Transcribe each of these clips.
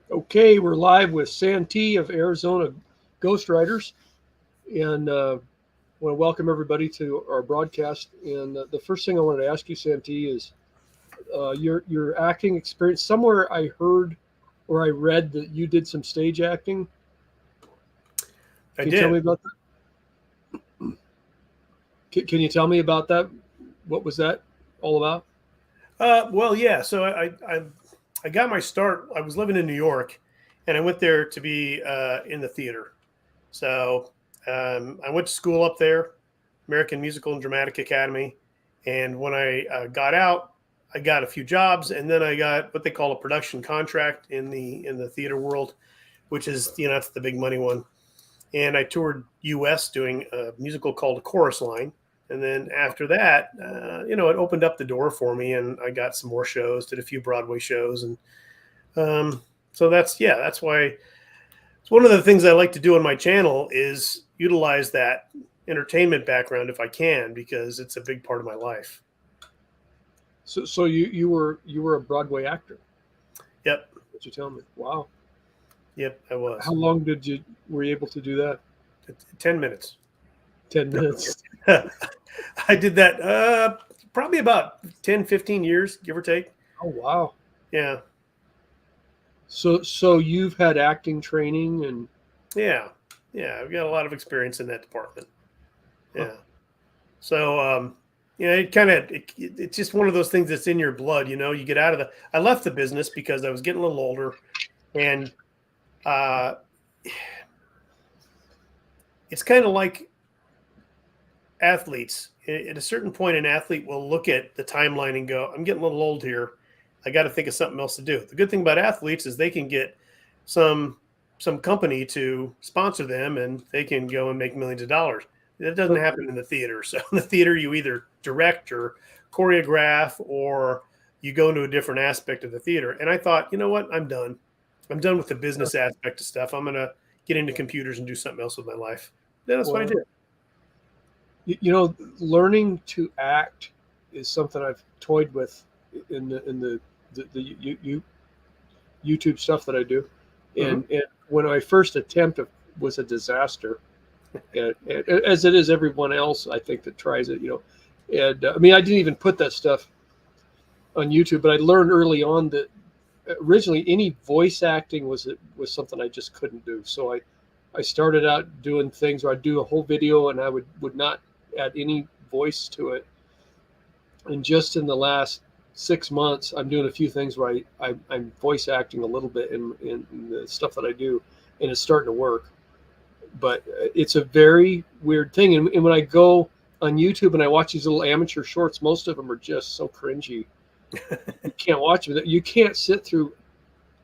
Okay, we're live with Santee of Arizona Ghostriders, and want to welcome everybody to our broadcast. And the first thing I wanted to ask you, Santee, is your acting experience. Somewhere I heard or I read that you did some stage acting. I Can you tell me did. about that? Can you tell me about that? What was that all about? Well, yeah. So I got my start. I was living in New York, and I went there to be in the theater. So I went to school up there, American Musical and Dramatic Academy. And when I got out, I got a few jobs, and then I got what they call a production contract in the theater world, which is that's the big money one. And I toured U.S. doing a musical called Chorus Line. And then after that, it opened up the door for me, and I got some more shows, did a few Broadway shows, and so that's why it's one of the things I like to do on my channel is utilize that entertainment background if I can, because it's a big part of my life. So you were a Broadway actor. Yep, What you tell me? Wow. yep, I How was. long did you were you able to do that? 10 minutes. 10 minutes. I did that probably about 10, 15 years, give or take. Oh wow. Yeah, So you've had acting training and yeah, yeah. I've got a lot of experience in that department. huh, Yeah. So, it kind of it's just one of those things that's in your blood. You get out of the. I left the business because I was getting a little older, and uh, it's kind of like athletes. At a certain point, an athlete will look at the timeline and go, "I'm getting a little old here. I got to think of something else to do." The good thing about athletes is they can get some some company to sponsor them, and they can go and make millions of dollars. That doesn't huh, happen in the theater. So in the theater, you either direct or choreograph, or you go into a different aspect of the theater. And I thought, you know what? I'm done. I'm done with the huh. business aspect of stuff. I'm gonna get into computers and do something else with my life. Yeah, that's what I did. Well, learning to act is something I've toyed with in the YouTube stuff that I do, Hmm. and when my first attempt was a disaster, and as it is everyone else I think that tries it, and I mean I didn't even put that stuff on YouTube, but I learned early on that originally any voice acting was something I just couldn't do. So I started out doing things where I'd do a whole video and I would not add any voice to it. And just in the last 6 months, I'm doing a few things where I'm voice acting a little bit in the stuff that I do, and it's starting to work. But it's a very weird thing. And when I go on YouTube and I watch these little amateur shorts, most of them are just so cringy. You can't watch them. You can't sit through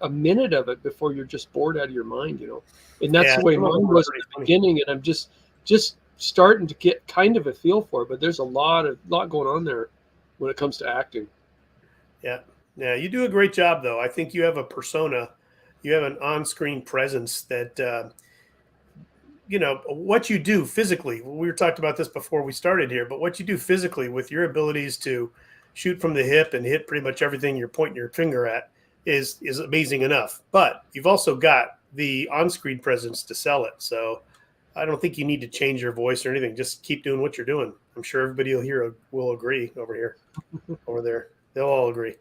a minute of it before you're just bored out of your mind. And that's Yeah, the way some of them mine are was at pretty the funny. beginning, and I'm just starting to get kind of a feel for it. But there's a lot going on there when it comes to acting. Yeah. Yeah. You do a great job, though. I think you have a persona, you have an on screen presence that, what you do physically. We were talked about this before we started here, but what you do physically with your abilities to shoot from the hip and hit pretty much everything you're pointing your finger at is amazing enough. But you've also got the on screen presence to sell it. So I don't think you need to change your voice or anything. Just keep doing what you're doing. I'm sure everybody will agree over here, over there. They'll all agree.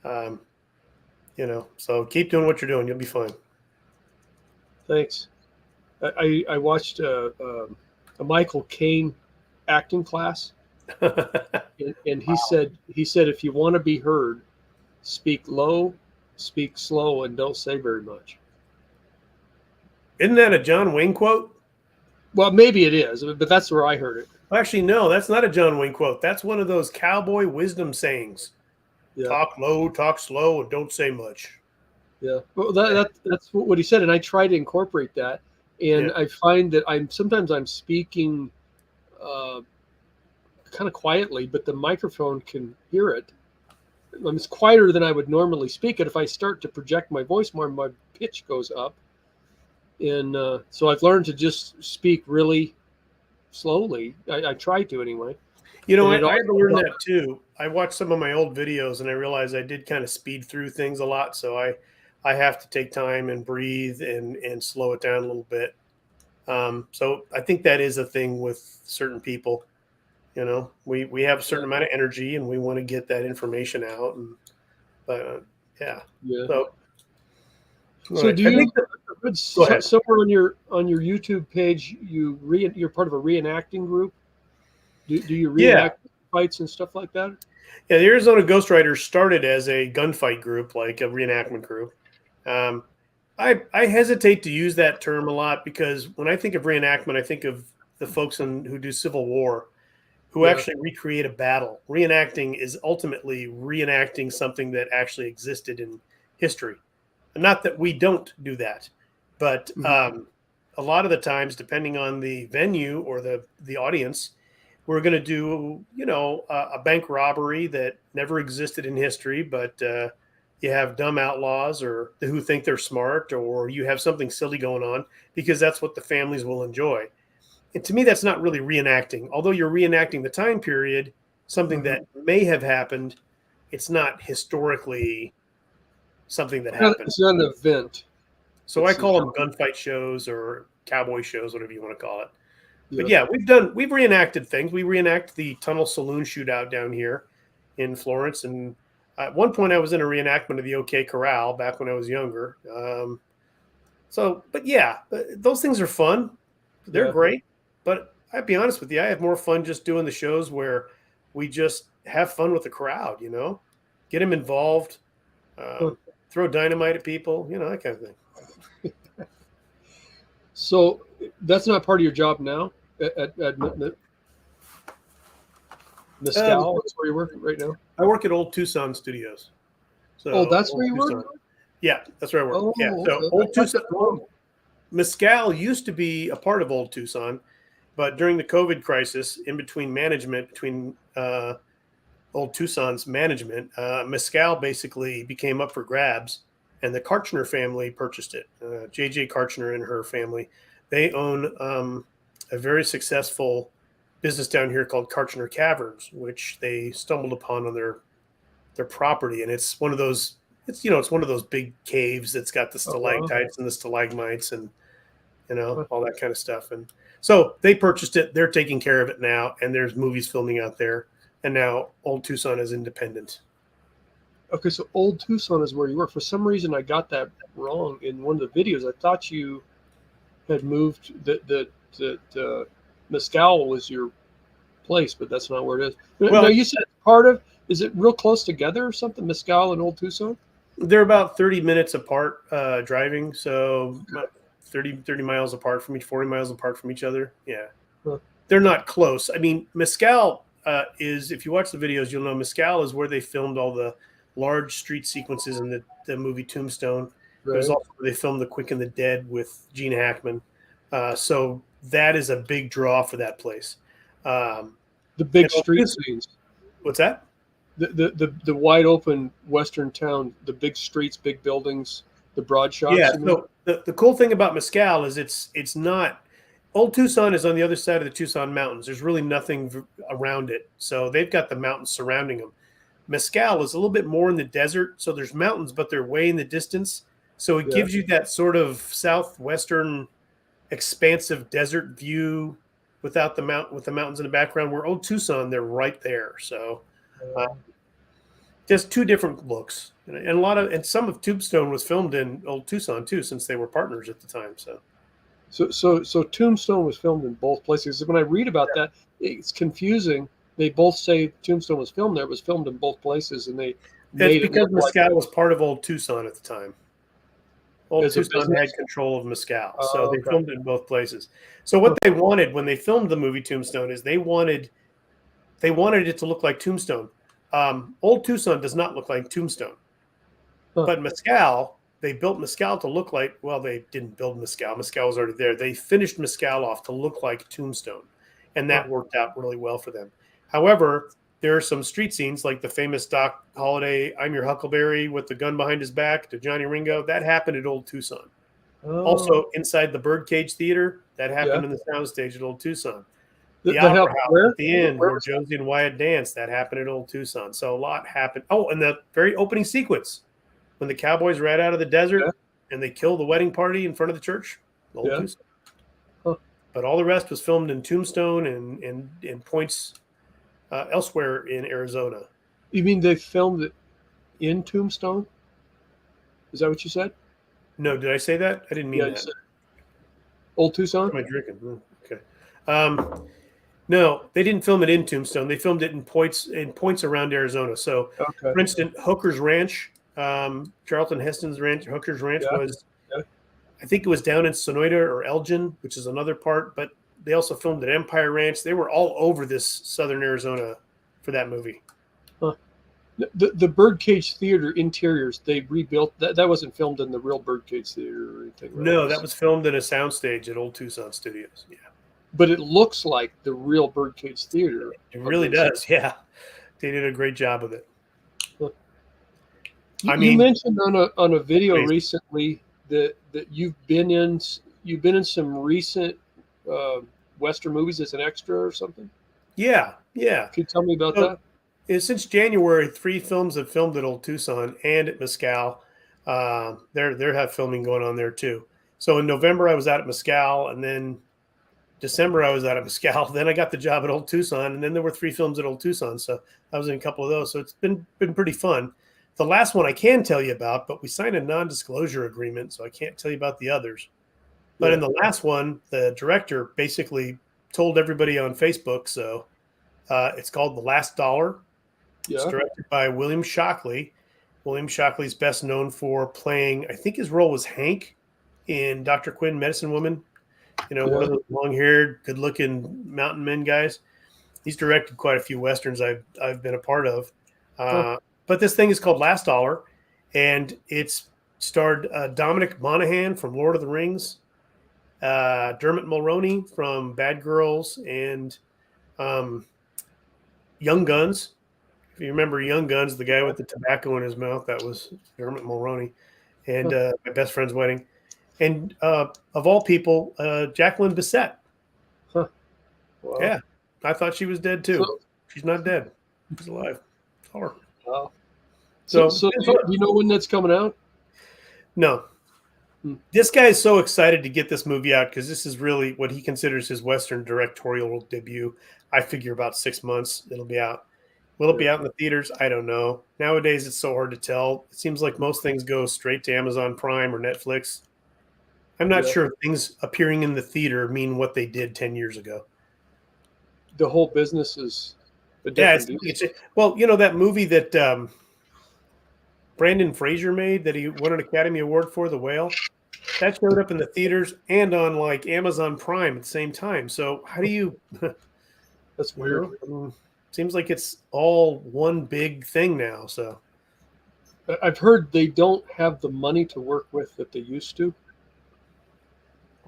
Um, so keep doing what you're doing. You'll be fine. Thanks. I watched a Michael Caine acting class, and he said if you want to be heard, speak low, speak slow, and don't say very much. Isn't that a John Wayne quote? Well, maybe it is, but that's where I heard it. Well, actually, no, that's not a John Wayne quote. That's one of those cowboy wisdom sayings. Yeah. Talk low, talk slow, and don't say much. Yeah, well, Yeah, that's what he said, and I try to incorporate that. yeah, And I find that I'm speaking uh, kind of quietly, but the microphone can hear it. It's quieter than I would normally speak it. If I start to project my voice more, my pitch goes up, and so I've learned to just speak really slowly. I try to anyway, and I it had to also learn helps. that too. I watched some of my old videos and I realized I did kind of speed through things a lot. So I I have to take time and breathe and slow it down a little bit. So I think that is a thing with certain people. You know, we have a certain amount of energy and we want to get that information out. And yeah. Yeah. So, So do I you think go ahead. somewhere on your YouTube page you're part of a reenacting group? Do you Yeah. reenact fights and stuff like that? Yeah. The Arizona Ghostriders started as a gunfight group, like a reenactment group. Um, I hesitate to use that term a lot because when I think of reenactment, I think of the folks who do Civil War, who Yeah. actually recreate a battle. Reenacting is ultimately reenacting something that actually existed in history. Not that we don't do that, but a lot of the times, depending on the venue or the audience, we're going to do a bank robbery that never existed in history, but you have dumb outlaws or who think they're smart, or you have something silly going on because that's what the families will enjoy. And to me, that's not really reenacting. Although you're reenacting the time period, something that may have happened, it's not historically something that happened. It's not an event. So I It's call them gunfight shows or cowboy shows, whatever you want to call it. But yeah. yeah, we've reenacted things. We reenact the Tunnel Saloon shootout down here in Florence, and at one point I was in a reenactment of the OK Corral back when I was younger. But yeah, those things are fun. They're Yeah. great. But I'd be honest with you, I have more fun just doing the shows where we just have fun with the crowd. Get them involved, throw dynamite at people, that kind of thing. So that's not part of your job now at Mescal. That's where you're working right now. I work at Old Tucson Studios. So that's where you work. Yeah, that's where I work. Oh, yeah, so Old Tucson. Mescal used to be a part of Old Tucson, but during the COVID crisis, in between management, between Old Tucson's management, Mescal basically became up for grabs, and the Karchner family purchased it. J.J. Karchner and her family, they own a very successful business down here called Karchner Caverns, which they stumbled upon on their property, and it's one of those. It's one of those big caves that's got the stalactites and the stalagmites and all that kind of stuff. And so they purchased it. They're taking care of it now, and there's movies filming out there. And now Old Tucson is independent. Okay, so Old Tucson is where you work. For some reason, I got that wrong in one of the videos. I thought you had moved that Mescal was your place, but that's not where it is. Well, no, you said part of. Is it real close together or something? Mescal and Old Tucson? They're about 30 minutes apart driving, so about 30 miles apart from 40 miles apart from each other. Yeah. Huh. They're not close. I mean, Mescal is, if you watch the videos, you'll know Mescal is where they filmed all the large street sequences in the movie Tombstone. Right. It was also where they filmed The Quick and the Dead with Gene Hackman. So that is a big draw for that place. The big street scenes. What's that? The wide open western town, the big streets, big buildings, the broad shots. Yeah. So the cool thing about Mescal is it's not. Old Tucson is on the other side of the Tucson Mountains. There's really nothing around it, so they've got the mountains surrounding them. Mescal is a little bit more in the desert, so there's mountains, but they're way in the distance. So it gives you that sort of southwestern, expansive desert view without the mountains in the background. Where Old Tucson, they're right there. So. Just two different looks, and some of Tombstone was filmed in Old Tucson too, since they were partners at the time. So Tombstone was filmed in both places. When I read about that, it's confusing. They both say Tombstone was filmed there. It was filmed in both places, and it's because Mescal was part of Old Tucson at the time. Old Tucson had control of Mescal, so they filmed it in both places. So what they wanted when they filmed the movie Tombstone is they wanted it to look like Tombstone. Old Tucson does not look like Tombstone, but Mescal, they built Mescal to look like. Well, they didn't build Mescal. Mescal was already there. They finished Mescal off to look like Tombstone, and that worked out really well for them. However, there are some street scenes like the famous Doc Holliday "I'm Your Huckleberry" with the gun behind his back to Johnny Ringo. That happened at Old Tucson. Also, inside the Birdcage Theater, that happened in the soundstage at Old Tucson. The Opera House at the end where Josie and Wyatt danced, that happened at Old Tucson. So a lot happened. Oh, and the very opening sequence when the cowboys ran out of the desert Yeah. and they killed the wedding party in front of the church. Old Yeah. Tucson. Huh. But all the rest was filmed in Tombstone and points elsewhere in Arizona. You mean they filmed it in Tombstone? Is that what you said? No, did I say that? I didn't mean Yeah, you that. said Old Tucson. What am I drinking? Okay. No, they didn't film it in Tombstone. They filmed it in points around Arizona. So, Okay. for instance, Hooker's Ranch, Charlton Heston's ranch, Hooker's Ranch Yeah. was, Yeah. I think it was down in Sonoyta or Elgin, which is another part. But they also filmed at Empire Ranch. They were all over this southern Arizona for that movie. The Birdcage Theater interiors they rebuilt. That wasn't filmed in the real Birdcage Theater or anything. Right? No, that was filmed in a soundstage at Old Tucson Studios. Yeah, But it looks like the real Birdcage Theater. it really does. Yeah, they did a great job with it. I mean, you mentioned on a video amazing. recently that you've been in some recent Western movies as an extra or something. Yeah. Can you tell me about So, that? since January, 3 films have filmed at Old Tucson and at Mescal. They have filming going on there too. So in November I was out at Mescal, and then December I was out at Mescal. Then I got the job at Old Tucson, and then there were 3 films at Old Tucson. So I was in a couple of those. So it's been pretty fun. The last one I can tell you about, but we signed a non-disclosure agreement, so I can't tell you about the others. But in the last one, the director basically told everybody on Facebook. So it's called The Last Dollar. It's Yeah. directed by William Shockley. William Shockley's best known for playing, I think his role was Hank in Dr. Quinn, Medicine Woman. One of those long-haired, good-looking mountain men guys. He's directed quite a few Westerns I've been a part of. But this thing is called Last Dollar, and it's starred Dominic Monaghan from Lord of the Rings, Dermot Mulroney from Bad Girls, and Young Guns. If you remember Young Guns, the guy with the tobacco in his mouth, that was Dermot Mulroney, and My Best Friend's Wedding. And of all people, Jacqueline Bisset. Huh. Wow. Yeah, I thought she was dead too. So- She's not dead. She's alive. Saw her. Wow. So do you know when that's coming out? No. This guy is so excited to get this movie out because this is really what he considers his Western directorial debut. I figure about 6 months it'll be out. Will it be out in the theaters? I don't know. Nowadays, it's so hard to tell. It seems like most things go straight to Amazon Prime or Netflix. I'm not sure if things appearing in the theater mean what they did 10 years ago. The whole business is a different deal. Well, that movie that Brandon Fraser made that he won an Academy Award for, The Whale, that showed up in the theaters and on like Amazon Prime at the same time. So how do you? That's weird. Seems like it's all one big thing now. So I've heard they don't have the money to work with that they used to.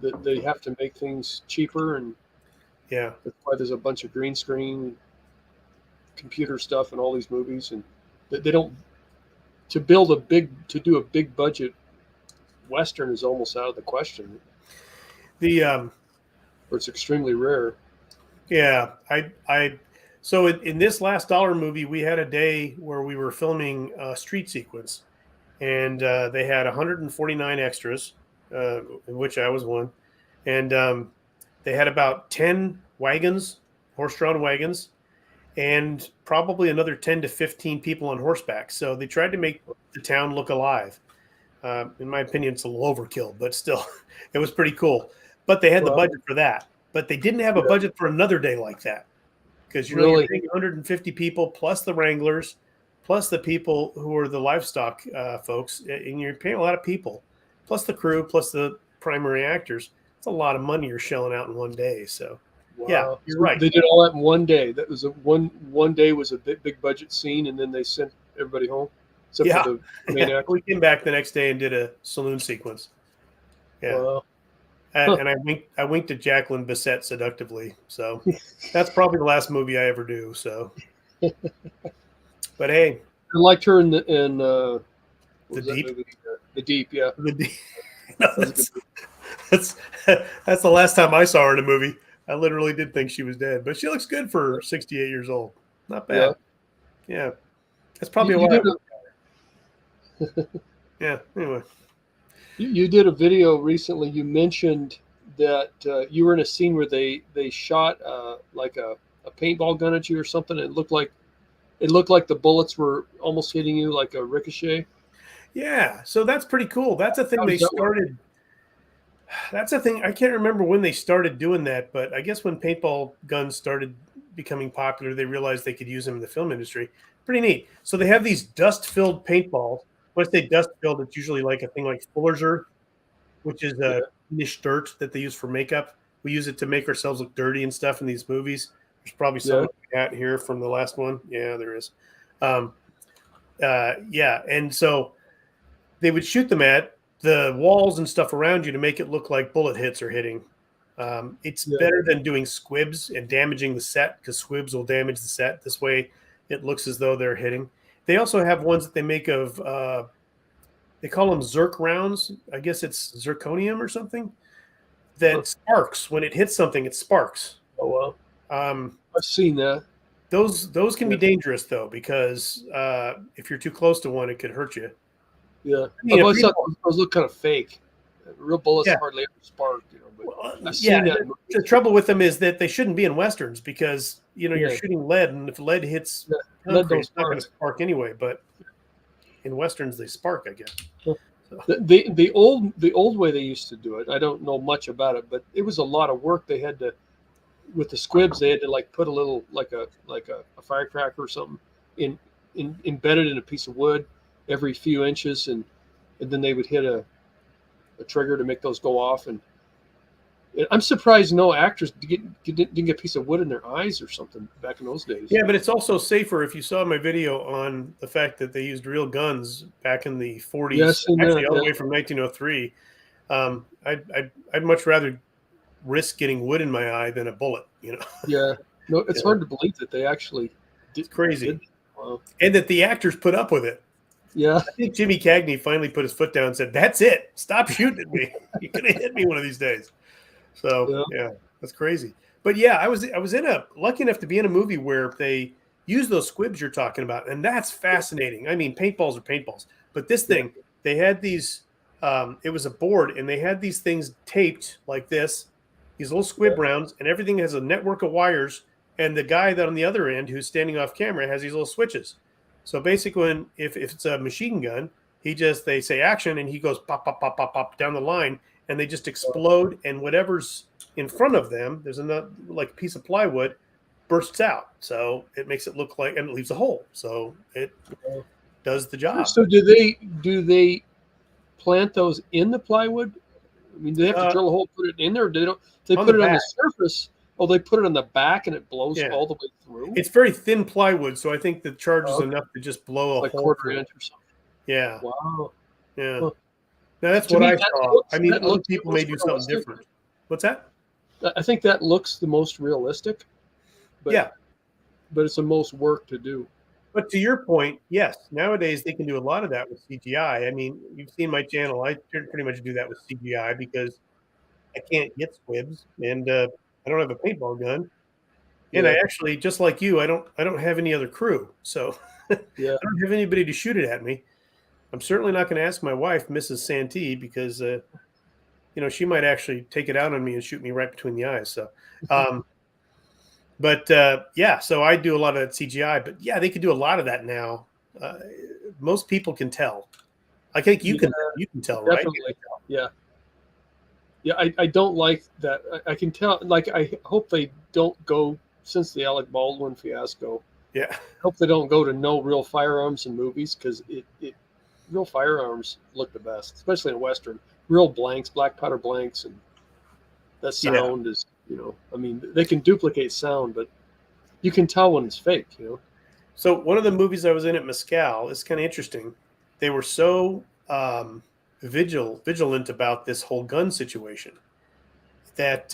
That they have to make things cheaper, and yeah, that's why there's a bunch of green screen, computer stuff in all these movies, and they don't to do a big budget Western is almost out of the question. Or it's extremely rare. Yeah, So in this Last Dollar movie, we had a day where we were filming a street sequence, and they had 149 extras, in which I was one, and they had about 10 wagons, horse-drawn wagons, and probably another 10 to 15 people on horseback. So they tried to make the town look alive. In my opinion, it's a little overkill, but still, it was pretty cool. But they had the budget for that. But they didn't have a budget for another day like that. Because you're paying 150 people plus the wranglers, plus the people who are the livestock folks, and you're paying a lot of people, plus the crew, plus the primary actors. It's a lot of money you're shelling out in one day. So, yeah, you're right. They did all that in one day. That was one day was a big budget scene, and then they sent everybody home. Except for the main actor. We came back the next day and did a saloon sequence. Yeah. Wow. And I winked at Jacqueline Bisset seductively. So that's probably the last movie I ever do. So, but hey, I liked her in the Deep. The Deep, yeah. The Deep. No, that's the last time I saw her in a movie. I literally did think she was dead, but she looks good for 68 years old. Not bad. Yeah, that's probably Yeah. Anyway. You did a video recently. You mentioned that you were in a scene where they shot like a paintball gun at you or something. It looked like the bullets were almost hitting you like a ricochet. Yeah. So that's pretty cool. That's a thing How they does that work? started. That's a thing. I can't remember when they started doing that, but I guess when paintball guns started becoming popular, they realized they could use them in the film industry. Pretty neat. So they have these dust-filled paintballs. When I say dust-filled, it's usually like a thing like Fuller's Earth, which is a Yeah, greenish dirt that they use for makeup. We use it to make ourselves look dirty and stuff in these movies. There's probably some yeah, out here from the last one. Yeah, there is. Um, yeah, and so they would shoot them at the walls and stuff around you to make it look like bullet hits are hitting. It's yeah. better than doing squibs and damaging the set because squibs will damage the set. This way, it looks as though they're hitting. They also have ones that they make of. They call them Zirc rounds. I guess it's zirconium or something Huh. that sparks when it hits something. It sparks. Oh well, Um, I've seen that. those can Yeah, be dangerous though because if you're too close to one, it could hurt you. yeah. I mean, I've a always thought paintball, those look kind of fake. Real bullets yeah. hardly ever spark, but Well, I've yeah, seen that. the trouble with them is that they shouldn't be in westerns because you're Yeah, shooting lead, and if lead hits yeah. Lead concrete, don't it's not going spark. to spark anyway. But in westerns, they spark, I guess. So, The old way they used to do it. I don't know much about it, but it was a lot of work. They had to with the squibs. They had to like put a little like a firecracker or something in embedded in a piece of wood every few inches, and then they would hit a trigger to make those go off. And I'm surprised no actors didn't get a piece of wood in their eyes or something back in those days. yeah, but it's also safer if you saw my video on the fact that they used real guns back in the Yeah, I've 40s, seen actually that. all the Yeah, way from 1903. I'd much rather risk getting wood in my eye than a bullet. yeah. No, it's Yeah, hard to believe that they actually it's did. crazy, Wow. and that the actors put up with it. Yeah, I think Jimmy Cagney finally put his foot down and said, "That's it. Stop shooting at me. You're gonna hit me one of these days." So yeah, yeah, that's crazy. But yeah, I was lucky enough to be in a movie where they use those squibs you're talking about, and that's fascinating. I mean, paintballs are paintballs, but this yeah. thing they had these. It was a board, and they had these things taped like this, these little squib Yeah. rounds, and everything has a network of wires. And the guy that on the other end, who's standing off camera, has these little switches. So basically, if it's a machine gun, they say action, and he goes pop pop pop pop pop down the line, and they just explode, and whatever's in front of them, there's another like piece of plywood, bursts out. So it makes it look like, and it leaves a hole. So it does the job. So do they plant those in the plywood? I mean, do they have to Uh, drill a hole, put it in there? Or they don't. They on put the it on the back, surface. Oh, they put it on the back, and it blows yeah, all the way through, it's very thin plywood, so I think the charge is okay. enough to just blow a Like hole quarter through inch it. or something. Yeah, Wow. yeah. Huh. Now that's To what me, I saw. I mean, that other looks the people may most do something realistic. different. What's that? I think that looks the most realistic, but Yeah. it's the most work to do. But to your point, yes, nowadays they can do a lot of that with CGI. I mean, you've seen my channel. I pretty much do that with CGI because I can't get squibs, and I don't have a paintball gun. And I Yeah, actually, just like you, I don't have any other crew, so I yeah. don't have anybody to shoot it at me. I'm certainly not going to ask my wife, Mrs. Santee, because she might actually take it out on me and shoot me right between the eyes. So, um, but yeah, so I do a lot of that CGI. But yeah, they can do a lot of that now. Uh, most people can tell. I think you Yeah, can tell, right? definitely. Yeah, yeah. I don't like that. I can tell. Like, I hope they don't go since the Alec Baldwin fiasco. Yeah, Hope they don't go to no real firearms in movies because it real firearms look the best, especially in Western. Real blanks, black powder blanks, and that yeah. sound is, I mean, they can duplicate sound, but you can tell when it's fake. So one of the movies I was in at Mescal is kind of interesting. They were so vigilant about this whole gun situation that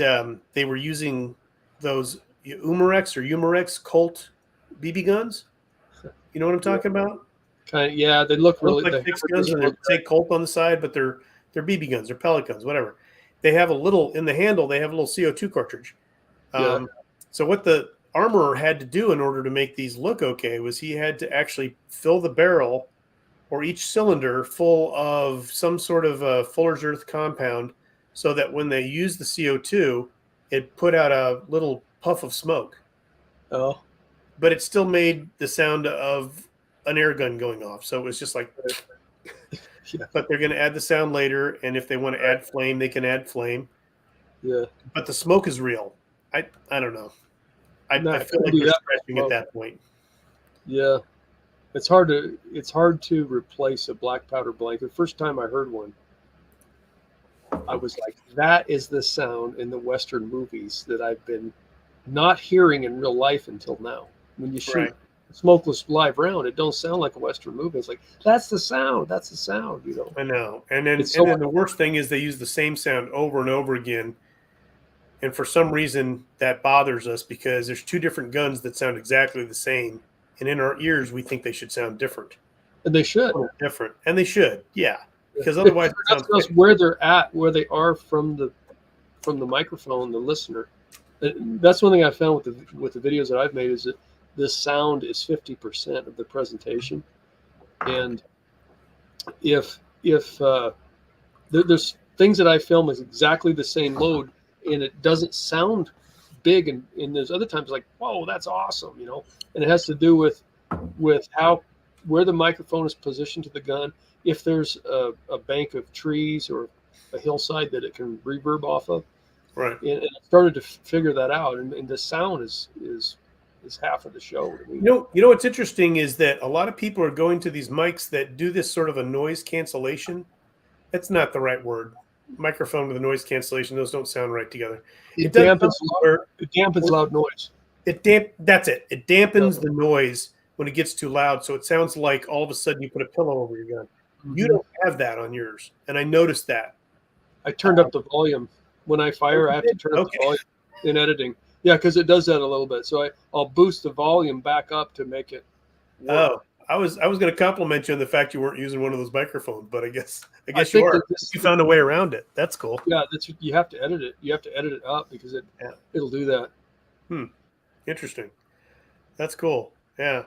they were using those Umarex Colt BB guns. You know what I'm Yeah, talking about? kind of. Yeah, they look They look really. like The fixed hammer guns, doesn't and they look say right. Colt on the side, but they're BB guns, they're pellet guns, whatever. They have a little in the handle. They have a little CO2 cartridge. Yeah, Um, so what the armorer had to do in order to make these look okay was he had to actually fill the barrel or each cylinder full of some sort of a Fuller's Earth compound, so that when they use the CO2, it put out a little puff of smoke. Oh, But it still made the sound of an air gun going off. So it was just like, yeah, but they're going to add the sound later. And if they want to right. add flame, they can add flame. Yeah. But the smoke is real. I don't know. I No, it feel couldn't like be they're that stretching at much. that point. Yeah. It's hard to replace a black powder blanket. First time I heard one, I was like, that is the sound in the Western movies that I've been not hearing in real life until now. When you shoot Right. a smokeless live round, it don't sound like a Western movie. It's like, that's the sound. That's the sound, you know. I know. And then It's so the worst thing is they use the same sound over and over again. And for some reason that bothers us, because there's two different guns that sound exactly the same. And in our ears, we think they should sound different. and they should. Different. And they should. Yeah. Because otherwise it That's sounds just where they're at, where they are from the microphone, the listener. That's one thing I found with the videos that I've made is that the sound is 50% of the presentation, and if there's things that I film is exactly the same load and it doesn't sound big, and there's other times like, whoa, that's awesome, you know, and it has to do with how where the microphone is positioned to the gun. If there's a bank of trees or a hillside that it can reverb off of, right. and I started to figure that out, and the sound is half of the show. I mean, You know what's interesting is that a lot of people are going to these mics that do this sort of a noise cancellation. That's not the right word. Microphone with a noise cancellation; those don't sound right together. it It does dampens where it dampens loud noise. That's it. It dampens the noise when it gets too loud, so it sounds like all of a sudden you put a pillow over your gun. You don't have that on yours, and I noticed that. I turned up the volume when I fire. I have to turn up the volume in editing. Yeah, because it does that a little bit. So I'll boost the volume back up to make it work. Oh, I was going to compliment you on the fact you weren't using one of those microphones, but I guess I you think are. that You found a way around it. That's cool. yeah, you have to edit it. You have to edit it up because it'll do that. Interesting. That's cool. Yeah.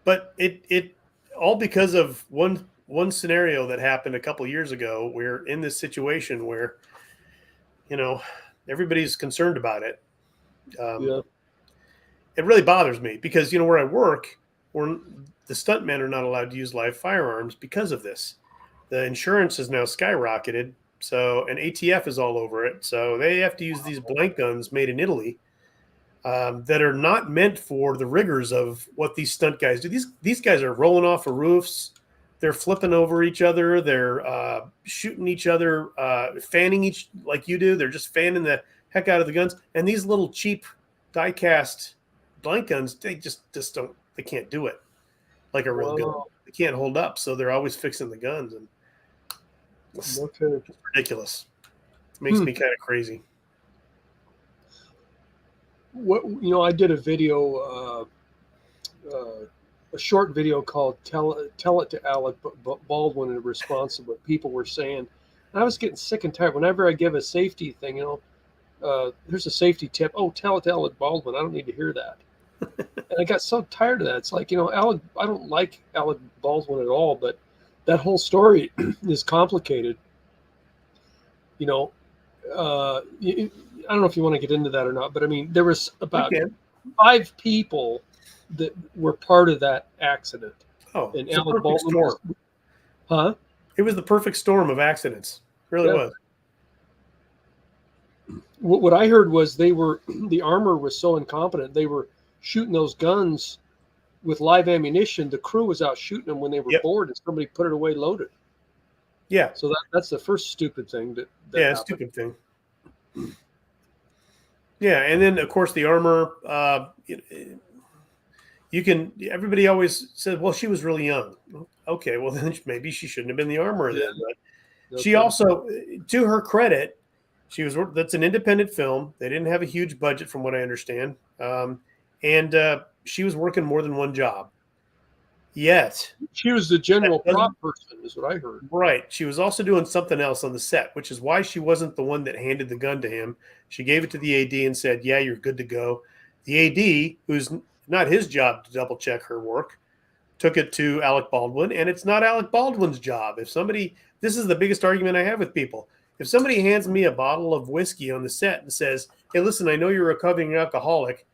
But it all because of one scenario that happened a couple of years ago. We're in this situation where, everybody's concerned about it. Yeah. It really bothers me because, where I work, the stuntmen are not allowed to use live firearms because of this. The insurance has now skyrocketed. So, and ATF is all over it. So they have to use these blank guns made in Italy that are not meant for the rigors of what these stunt guys do. These guys are rolling off of roofs. They're flipping over each other. They're shooting each other, fanning each like you do. They're just fanning the heck out of the guns. And these little cheap die-cast blank guns, they just don't. They can't do it like a real gun. They can't hold up. So they're always fixing the guns, and it's ridiculous. It makes me kind of crazy. I did a video, a short video called "Tell It to Alec Baldwin" in response to what people were saying. And I was getting sick and tired. Whenever I give a safety thing, here's a safety tip. Oh, tell it to Alec Baldwin. I don't need to hear that. And I got so tired of that. It's like, Alec. I don't like Alec Baldwin at all, but that whole story is complicated. I don't know if you want to get into that or not, but I mean, there was about 5 people that were part of that accident. Oh, and it's a Alec perfect Baldwin storm. It was the perfect storm of accidents. It really was. What I heard was the armor was so incompetent. They were shooting those guns with live ammunition. The crew was out shooting them when they were bored, and somebody put it away loaded. Yeah. So that's the first stupid thing that happened. Stupid thing. Yeah, and then of course the armor. Everybody always said, well, she was really young. Okay, well then maybe she shouldn't have been the armorer then. But she also, to her credit, that's an independent film. They didn't have a huge budget, from what I understand, and she was working more than one job. Yet she was the general prop person, is what I heard. Right. She was also doing something else on the set, which is why she wasn't the one that handed the gun to him. She gave it to the AD and said, yeah, you're good to go. The AD, who's not his job to double check her work, took it to Alec Baldwin, and it's not Alec Baldwin's job. If somebody, this is the biggest argument I have with people. If somebody hands me a bottle of whiskey on the set and says, "Hey, listen, I know you're a recovering alcoholic."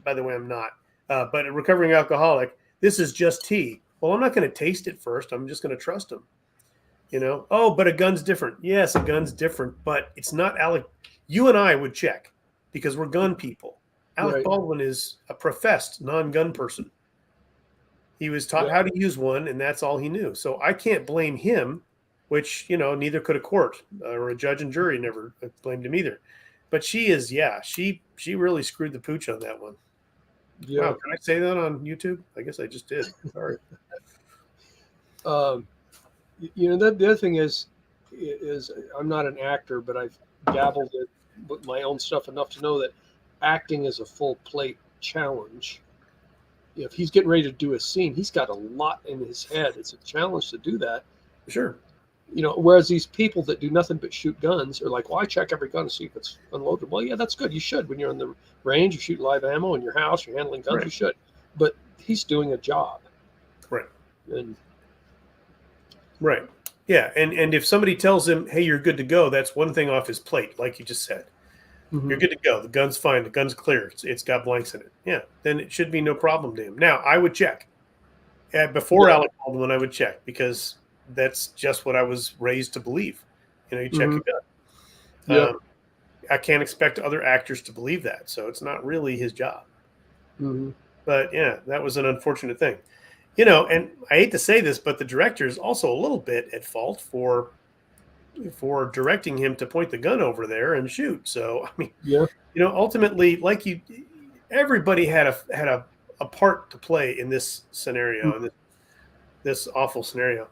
By the way, I'm not, but a recovering alcoholic. This is just tea. Well, I'm not going to taste it first. I'm just going to trust him. Oh, but a gun's different. Yes, a gun's different, but it's not Alec. You and I would check because we're gun people. Alec Baldwin is a professed non-gun person. He was taught how to use one, and that's all he knew. So I can't blame him, which, neither could a court or a judge and jury never blamed him either. But she really screwed the pooch on that one. Yeah. Wow, can I say that on YouTube? I guess I just did. Sorry. The other thing is I'm not an actor, but I've dabbled with my own stuff enough to know that acting is a full plate challenge. If he's getting ready to do a scene, he's got a lot in his head. It's a challenge to do that. Sure. Whereas these people that do nothing but shoot guns are like, well, I check every gun to see if it's unloaded. Well, yeah, that's good. You should. When you're in the range, you shoot live ammo in your house, you're handling guns, you should. But he's doing a job. Right. And right. Yeah. And if somebody tells him, hey, you're good to go, that's one thing off his plate, like you just said. Mm-hmm. You're good to go. The gun's fine. The gun's clear. It's got blanks in it. Yeah. Then it should be no problem to him. Now, I would check. Before Alec Baldwin, I would check because that's just what I was raised to believe. You check a gun. Yeah. I can't expect other actors to believe that. So it's not really his job. Mm-hmm. But yeah, that was an unfortunate thing. And I hate to say this, but the director is also a little bit at fault for directing him to point the gun over there and shoot. So, I mean, ultimately, everybody had a part to play in this scenario, in this awful scenario.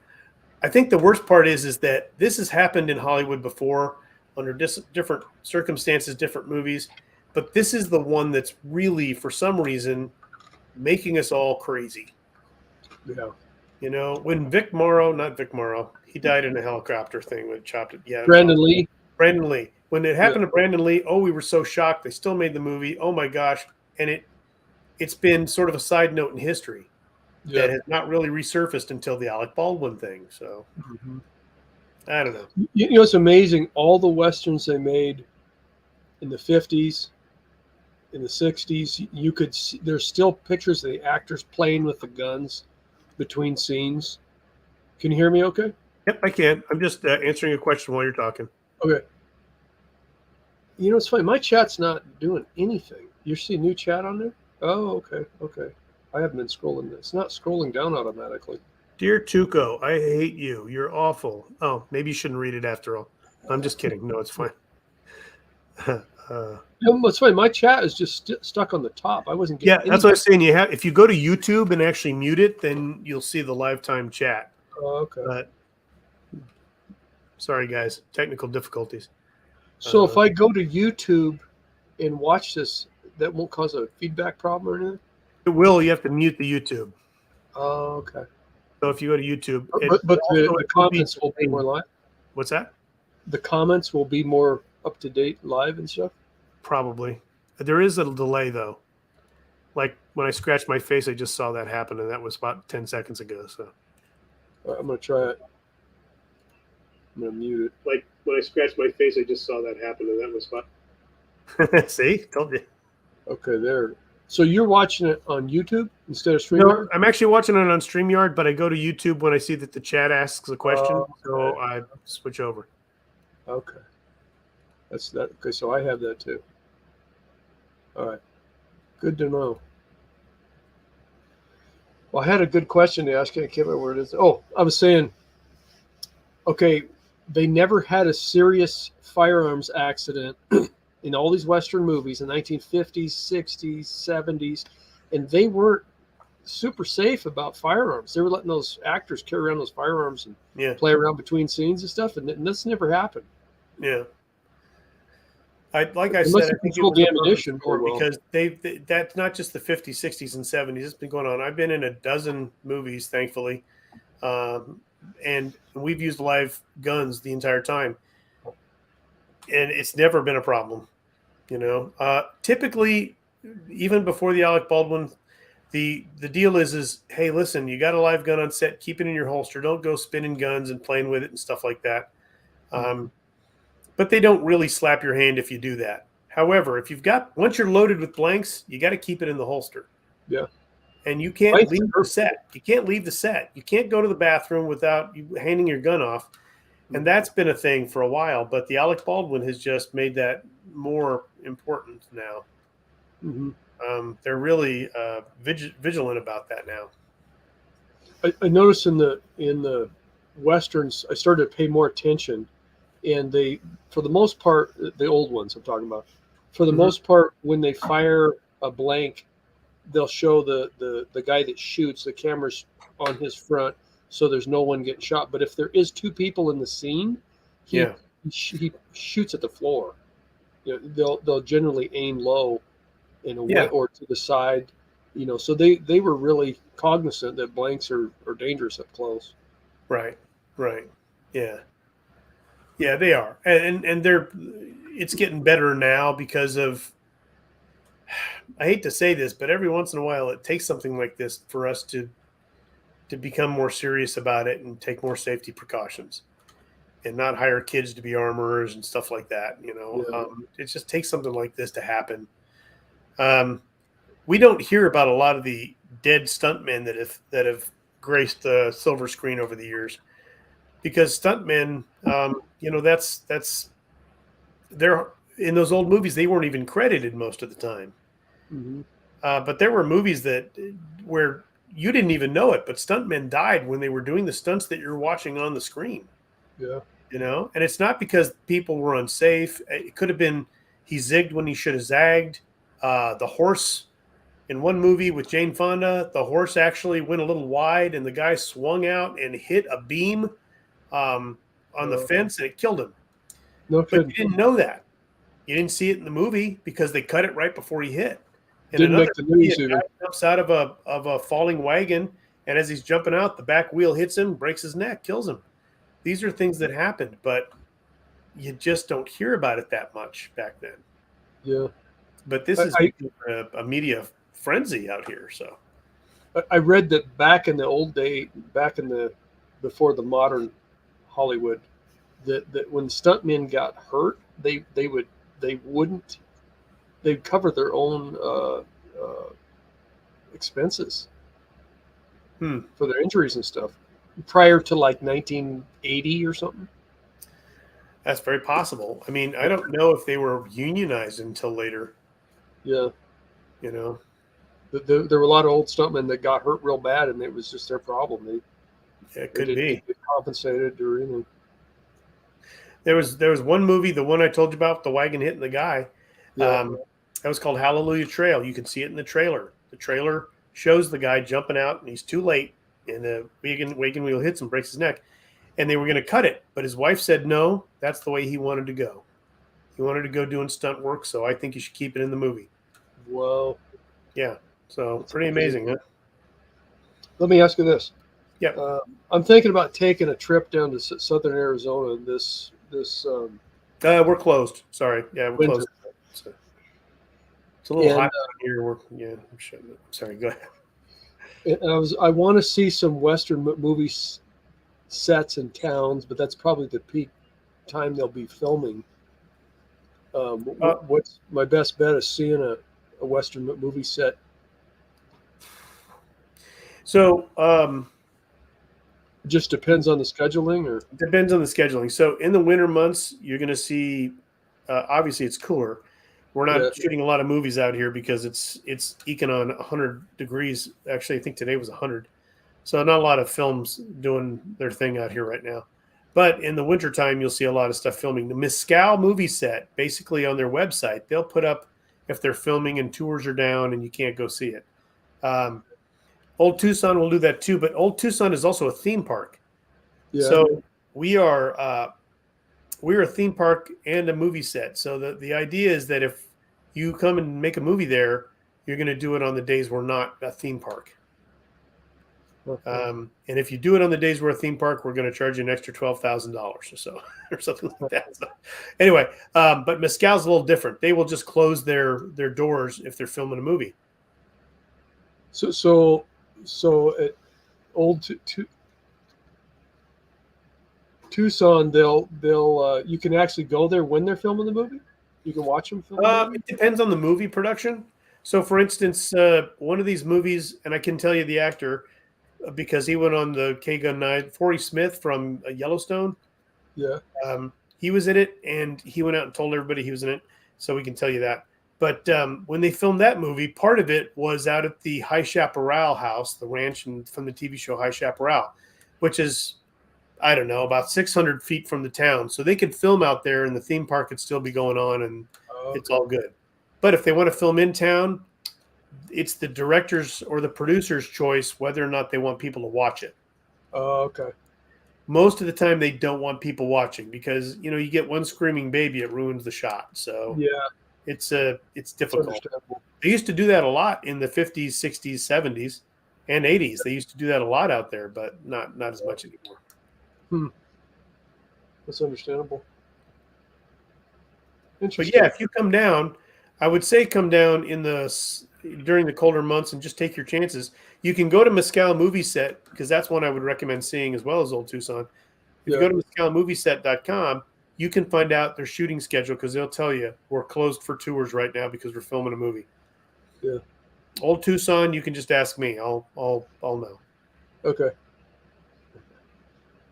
I think the worst part is that this has happened in Hollywood before under different circumstances, different movies, but this is the one that's really, for some reason, making us all crazy. Yeah. When Vic Morrow, he died in a helicopter thing when it chopped it. Yeah. Brandon Lee. When it happened to Brandon Lee, we were so shocked. They still made the movie. Oh my gosh. And it's been sort of a side note in history that has not really resurfaced until the Alec Baldwin thing. So I don't know. It's amazing. All the Westerns they made in the 50s, in the 60s, you could see, there's still pictures of the actors playing with the guns between scenes. Can you hear me okay? Yep, I can. I'm just answering a question while you're talking. Okay. It's funny. My chat's not doing anything. You see a new chat on there? Oh, okay. I haven't been scrolling. It's not scrolling down automatically. Dear Tuco, I hate you. You're awful. Oh, maybe you shouldn't read it after all. I'm just kidding. No, it's fine. It's funny. My chat is just stuck on the top. I wasn't getting. Yeah, that's what I was saying. If you go to YouTube and actually mute it, then you'll see the live time chat. Oh, okay. But sorry, guys, technical difficulties. So if I go to YouTube and watch this, that won't cause a feedback problem or anything? It will. You have to mute the YouTube. Oh, okay. So if you go to YouTube, but the comments will be more live. What's that? The comments will be more up to date, live and stuff. Probably. There is a delay though. Like when I scratched my face, I just saw that happen, and that was about 10 seconds ago. So I'm gonna try it. I'm gonna mute it. Like when I scratched my face, I just saw that happen, and that was about. See, told you. Okay, there. So you're watching it on YouTube instead of StreamYard? No, I'm actually watching it on StreamYard, but I go to YouTube when I see that the chat asks a question, okay. So I switch over. Okay. That's that. Okay, so I have that too. All right. Good to know. Well, I had a good question to ask. I can't remember where it is. Oh, I was saying, okay, they never had a serious firearms accident in all these Western movies in the 1950s, 60s, 70s, and they weren't super safe about firearms. They were letting those actors carry around those firearms and play around between scenes and stuff, and this never happened. Yeah. Like I said, I think it was the ammunition because that's not just the 50s, 60s, and 70s. It's been going on. I've been in a dozen movies, thankfully, and we've used live guns the entire time, and it's never been a problem. Typically, even before the Alec Baldwin the deal is hey, listen, you got a live gun on set, keep it in your holster. Don't go spinning guns and playing with it and stuff like that. But they don't really slap your hand if you do that. However, if you've got once you're loaded with blanks, you got to keep it in the holster. Yeah. And you can't leave the set. You can't leave the set. You can't go to the bathroom without you handing your gun off. And that's been a thing for a while. But the Alec Baldwin has just made that more important now. They're really vigilant about that now. I noticed in the westerns, I started to pay more attention, and they, for the most part, the old ones I'm talking about, for the most part, when they fire a blank, they'll show the guy that shoots, the camera's on his front, so there's no one getting shot. But if there is two people in the scene, he shoots at the floor. You know, they'll generally aim low in a way or to the side. You know, so they were really cognizant that blanks are dangerous up close. Right. Yeah, they are, and they're. It's getting better now because of. I hate to say this, but every once in a while, it takes something like this for us to become more serious about it and take more safety precautions, and not hire kids to be armorers and stuff like that. You know, it just takes something like this to happen. We don't hear about a lot of the dead stuntmen that have graced the silver screen over the years, because stuntmen, you know, that's they're in those old movies. They weren't even credited most of the time, but there were movies where you didn't even know it, but stuntmen died when they were doing the stunts that you're watching on the screen. Yeah, you know, and it's not because people were unsafe. It could have been he zigged when he should have zagged. The horse. In one movie with Jane Fonda, the horse actually went a little wide, and the guy swung out and hit a beam on the fence, and it killed him. No kidding. But you didn't know that. You didn't see it in the movie because they cut it right before he hit. And didn't make the news a guy jumps out of a falling wagon, and as he's jumping out, the back wheel hits him, breaks his neck, kills him. These are things that happened, but you just don't hear about it that much back then. Yeah. But this is a media frenzy out here. So I read that back in the old day, before the modern Hollywood, that when stuntmen got hurt, they'd cover their own expenses for their injuries and stuff prior to like 1980 or something. That's very possible. I mean, I don't know if they were unionized until later. Yeah. You know, there were a lot of old stuntmen that got hurt real bad, and it was just their problem. It could be get compensated or anything. There was one movie, the one I told you about, the wagon hitting the guy. That was called Hallelujah Trail. You can see it in the trailer. The trailer shows the guy jumping out, and he's too late, and the wagon wheel hits him, breaks his neck. And they were going to cut it, but his wife said no. That's the way he wanted to go. He wanted to go doing stunt work, so I think you should keep it in the movie. Whoa. Yeah. So that's pretty amazing, huh? Let me ask you this. Yeah. I'm thinking about taking a trip down to southern Arizona this we're closed. Sorry. Yeah, we're winter. closed. It's a little hot here. I'm sorry. Go ahead. And I want to see some Western movie sets and towns, but that's probably the peak time they'll be filming. What's my best bet is seeing a Western movie set? So it just depends on the scheduling, or depends on the scheduling. So in the winter months, you're going to see. Obviously, it's cooler. We're not shooting a lot of movies out here because it's eking on 100 degrees. Actually, I think today was 100. So not a lot of films doing their thing out here right now. But in the wintertime, you'll see a lot of stuff filming. The Mescal movie set, basically on their website, they'll put up if they're filming and tours are down and you can't go see it. Old Tucson will do that too, but Old Tucson is also a theme park. Yeah. So we're a theme park and a movie set. So the idea is that if you come and make a movie there, you're going to do it on the days we're not a theme park. Okay. And if you do it on the days we're a theme park, we're going to charge you an extra $12,000 or so, or something like that. So, anyway, but Mescal's a little different. They will just close their doors if they're filming a movie. So at old Tucson, they'll you can actually go there when they're filming the movie. You can watch them film the movie. It depends on the movie production. So, for instance, one of these movies, and I can tell you the actor because he went on the K-Gun 9, Forey Smith from Yellowstone. Yeah. He was in it, and he went out and told everybody he was in it, so we can tell you that. But when they filmed that movie, part of it was out at the High Chaparral house, the ranch from the TV show High Chaparral, which is, I don't know, about 600 feet from the town. So they could film out there, and the theme park could still be going on, and it's all good. But if they want to film in town, it's the director's or the producer's choice whether or not they want people to watch it. Oh, okay. Most of the time, they don't want people watching because you get one screaming baby, it ruins the shot. So yeah, it's difficult. They used to do that a lot in the 50s, 60s, 70s, and 80s. They used to do that a lot out there, but not as much anymore. That's understandable. But yeah, if you come down, I would say come down during the colder months and just take your chances. You can go to Mescal Movie Set because that's one I would recommend seeing as well as Old Tucson. If you go to mescalmovieset.com, you can find out their shooting schedule because they'll tell you we're closed for tours right now because we're filming a movie. Yeah. Old Tucson, you can just ask me. I'll know. Okay.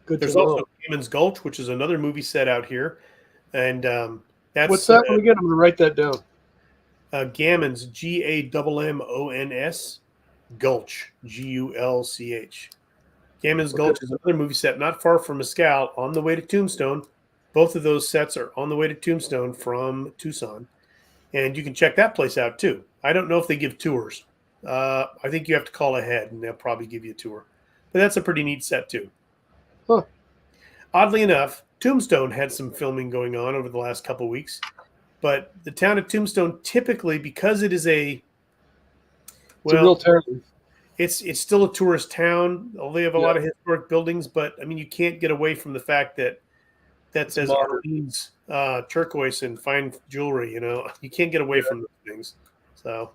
Good. There's also Gammons Gulch, which is another movie set out here, and that's what's that one again? I'm going to write that down. Gammons, Gammons, Gulch, Gulch. Gammons Gulch is another movie set not far from Mescal on the way to Tombstone. Both of those sets are on the way to Tombstone from Tucson. And you can check that place out too. I don't know if they give tours. I think you have to call ahead and they'll probably give you a tour. But that's a pretty neat set too. Huh. Oddly enough, Tombstone had some filming going on over the last couple of weeks. But the town of Tombstone typically, because it is it's a real town. It's still a tourist town. They have a lot of historic buildings, but I mean, you can't get away from the fact that says Orleans turquoise and fine jewelry. You can't get away from those things. So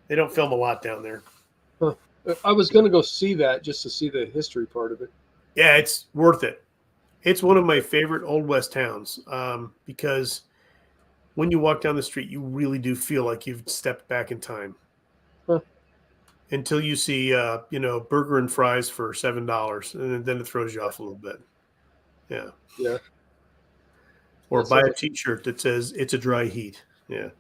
they don't film a lot down there. Huh. I was going to go see that just to see the history part of it. Yeah, it's worth it. It's one of my favorite Old West towns because when you walk down the street, you really do feel like you've stepped back in time. Huh. Until you see, burger and fries for $7, and then it throws you off a little bit. Yeah. Yeah. Or buy a T-shirt that says "It's a dry heat." Yeah.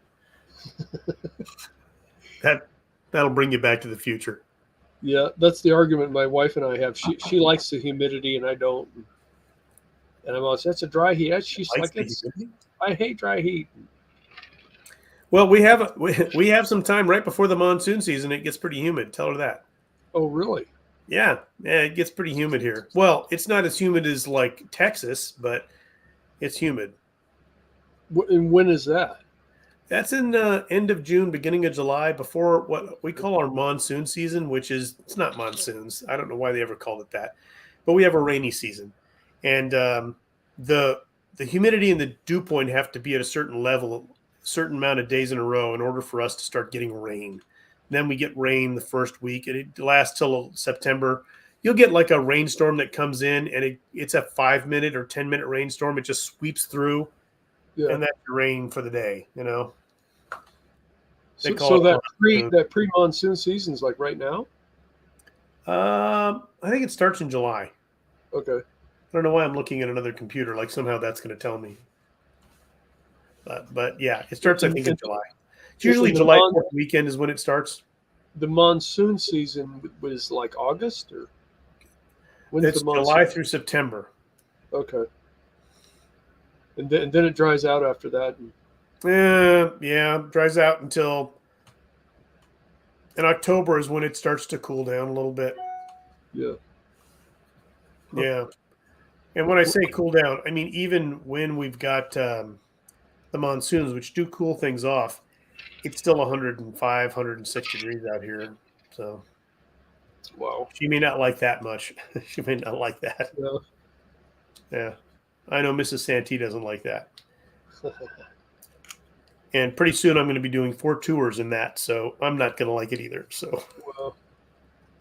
That'll bring you back to the future. Yeah, that's the argument my wife and I have. She likes the humidity, and I don't. And I'm always, that's a dry heat. She's like, I hate dry heat. Well, we have some time right before the monsoon season. It gets pretty humid. Tell her that. Oh, really? Yeah, it gets pretty humid here. Well, it's not as humid as like Texas, but it's humid. And when is that? That's in the end of June, beginning of July, before what we call our monsoon season, which is, it's not monsoons. I don't know why they ever called it that, but we have a rainy season. And the humidity and the dew point have to be at a certain level, a certain amount of days in a row in order for us to start getting rain. Then we get rain the first week, and it lasts till September. You'll get like a rainstorm that comes in, and it's a 5-minute or 10-minute rainstorm. It just sweeps through, and that's your rain for the day. So that pre-monsoon season's like right now? I think it starts in July. Okay. I don't know why I'm looking at another computer. Like somehow that's going to tell me. But yeah, it starts I think in July. It's usually July 4th weekend is when it starts. The monsoon season was like August or when's it's the monsoon? July through September. Okay. And then it dries out after that. Yeah, dries out until in October is when it starts to cool down a little bit. Yeah. Yeah. And when I say cool down, I mean even when we've got the monsoons, which do cool things off, it's still 105, 106 degrees out here. So, wow. She may not like that much. She may not like that. Yeah. I know Mrs. Santee doesn't like that. And pretty soon I'm going to be doing 4 tours in that, so I'm not going to like it either. So, well,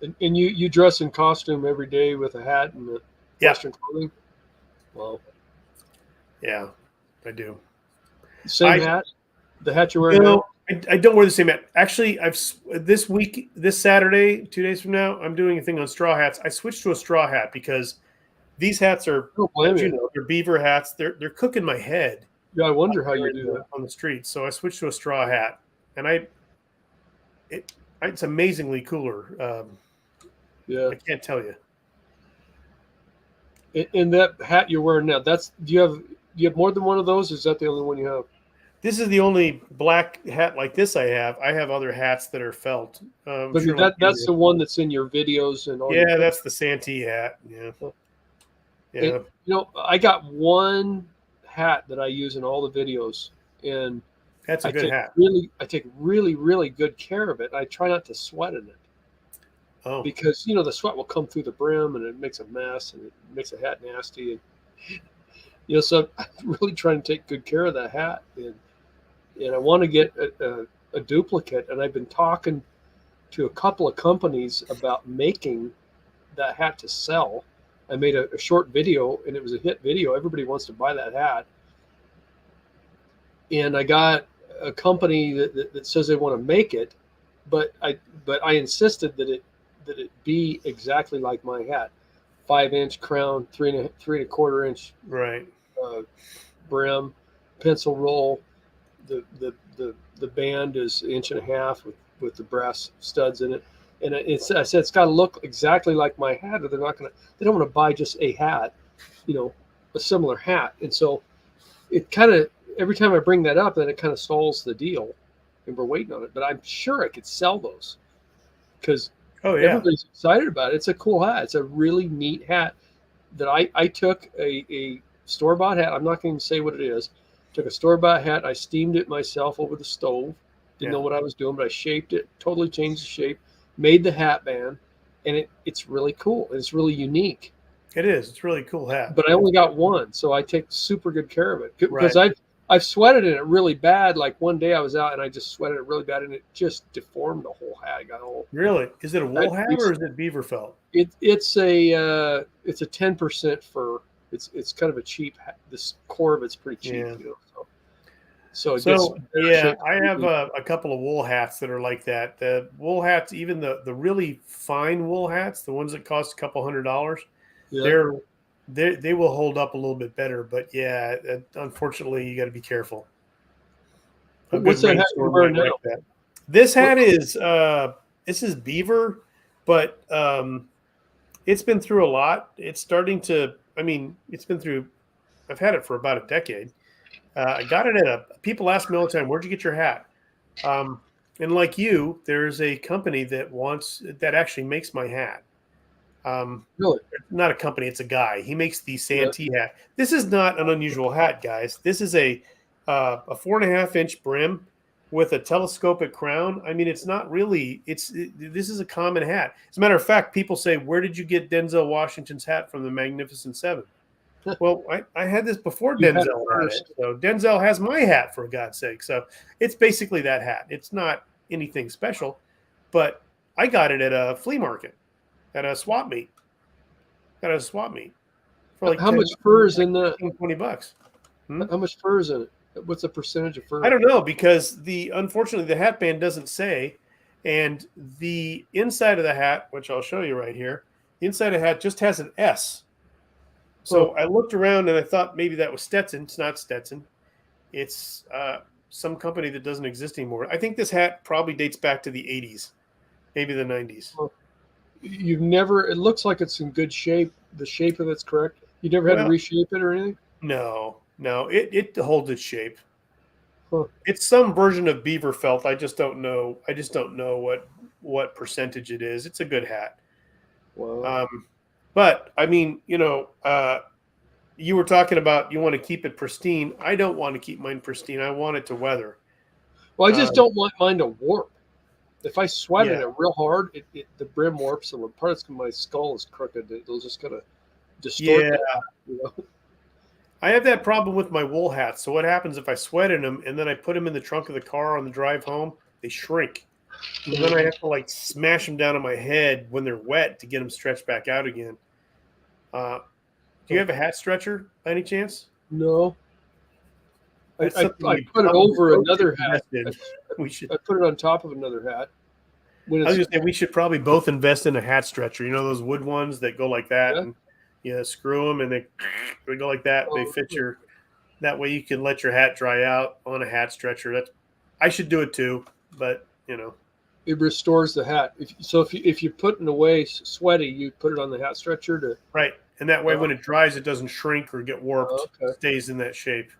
And you dress in costume every day with a hat and the Yeah. Western clothing? Well, Yeah, I do. same I hat? The hat you're wearing no, now? I don't wear the same hat. Actually, this week, this Saturday, 2 days from now, I'm doing a thing on straw hats. I switched to a straw hat because these hats are, I don't blame as you you. know, they're beaver hats. They're cooking my head Yeah, I out wonder how there you do that. on the streets. So I switched to a straw hat, and it's amazingly cooler. Yeah. I can't tell you. And that hat you're wearing now, do you have more than one of those? Or is that the only one you have? This is the only black hat like this I have. I have other hats that are felt. I'm But sure like you that's do. the one that's in your videos and all your Yeah, pictures. that's the Santee hat. Yeah, It, yeah, I got one hat that I use in all the videos, and that's a good hat. I take really, really good care of it. I try not to sweat in it Oh, because the sweat will come through the brim and it makes a mess and it makes a hat nasty. And so I'm really trying to take good care of that hat, and I want to get a duplicate. And I've been talking to a couple of companies about making that hat to sell. I made a short video and it was a hit video. Everybody wants to buy that hat. And I got a company that says they want to make it, but I insisted that it be exactly like my hat, 5-inch crown, 3 and a quarter inch right. uh, brim, pencil roll. The band is 1.5 inches with the brass studs in it, and I said it's got to look exactly like my hat, or they don't want to buy just a hat, a similar hat. And so it kind of, every time I bring that up, then it kind of stalls the deal, and we're waiting on it. But I'm sure I could sell those because Oh yeah, everybody's excited about it. It's a cool hat. It's a really neat hat that I took a store bought hat. I'm not going to say what it is. Took a store bought hat. I steamed it myself over the stove. Didn't yeah. know what I was doing, but I shaped it. Totally changed the shape. Made the hat band, and it's really cool. It's really unique. It is. It's a really cool hat. But I only got one, so I take super good care of it because Right. I've sweated in it really bad. Like one day I was out and I just sweated it really bad, and it just deformed the whole hat. I got all. Really? Is it a wool hat or is it beaver felt? It's a 10% fur. It's kind of a cheap. This core of it's pretty cheap, Yeah. So it gets So better yeah, shape. I have a couple of wool hats that are like that. The wool hats, even the really fine wool hats, the ones that cost a couple $100, Yeah. they will hold up a little bit better. But yeah, unfortunately, you got to be careful. A good What's that hat you're rainstorm wearing might wreck now? that. This What, hat is this is beaver, but it's been through a lot. It's starting to. I mean, it's been through. I've had it for about a decade. I got it at people ask me all the time, "Where'd you get your hat?" And like you, there's a company that actually makes my hat. really? Not a company; it's a guy. He makes the Yeah. Santee hat. This is not an unusual hat, guys. This is a 4.5-inch brim with a telescopic crown. I mean, it's not really. This is a common hat. As a matter of fact, people say, "Where did you get Denzel Washington's hat from the Magnificent Seven?" Well, I had this before You had it Denzel had it. first. So Denzel has my hat, for God's sake. So it's basically that hat. It's not anything special, but I got it at a flea market, at a swap meet, for like How 10, much fur is like in the? 15, $20. Hmm? How much fur is in it? What's the percentage of I fur? don't know because unfortunately the hat band doesn't say, and the inside of the hat, which I'll show you right here, the inside of the hat just has an S. So Oh, I looked around and I thought maybe that was Stetson. It's not Stetson. It's some company that doesn't exist anymore. I think this hat probably dates back to the 80s, maybe the 90s. oh. You've never. It looks like it's in good shape. The shape of it's correct. You never had to Well, reshape it or anything. no, it holds its shape. Huh. It's some version of beaver felt. I just don't know. I just don't know what percentage it is. It's a good hat. Wow. But I mean, you were talking about you want to keep it pristine. I don't want to keep mine pristine. I want it to weather. Well, I just Um, don't want mine to warp. If I sweat in yeah, it real hard, the brim warps, and when parts of my skull is crooked, it'll just kind of distort yeah. the hat. I have that problem with my wool hats. So what happens if I sweat in them and then I put them in the trunk of the car on the drive home? They shrink. So then I have to like smash them down on my head when they're wet to get them stretched back out again. Do you have a hat stretcher by any chance? No, That's I something we put it probably over both should another hat. invest in. We should. I put it on top of another hat. When I was it's gonna say we should probably both invest in a hat stretcher. You know those wood ones that go like that, Yeah. and you screw them and they go like that. They fit your. That way you can let your hat dry out on a hat stretcher. I should do it too, but you know. it restores the hat. If you're putting away sweaty, you put it on the hat stretcher to. Right, and that way when it dries, it doesn't shrink or get warped. Okay. It stays in that shape.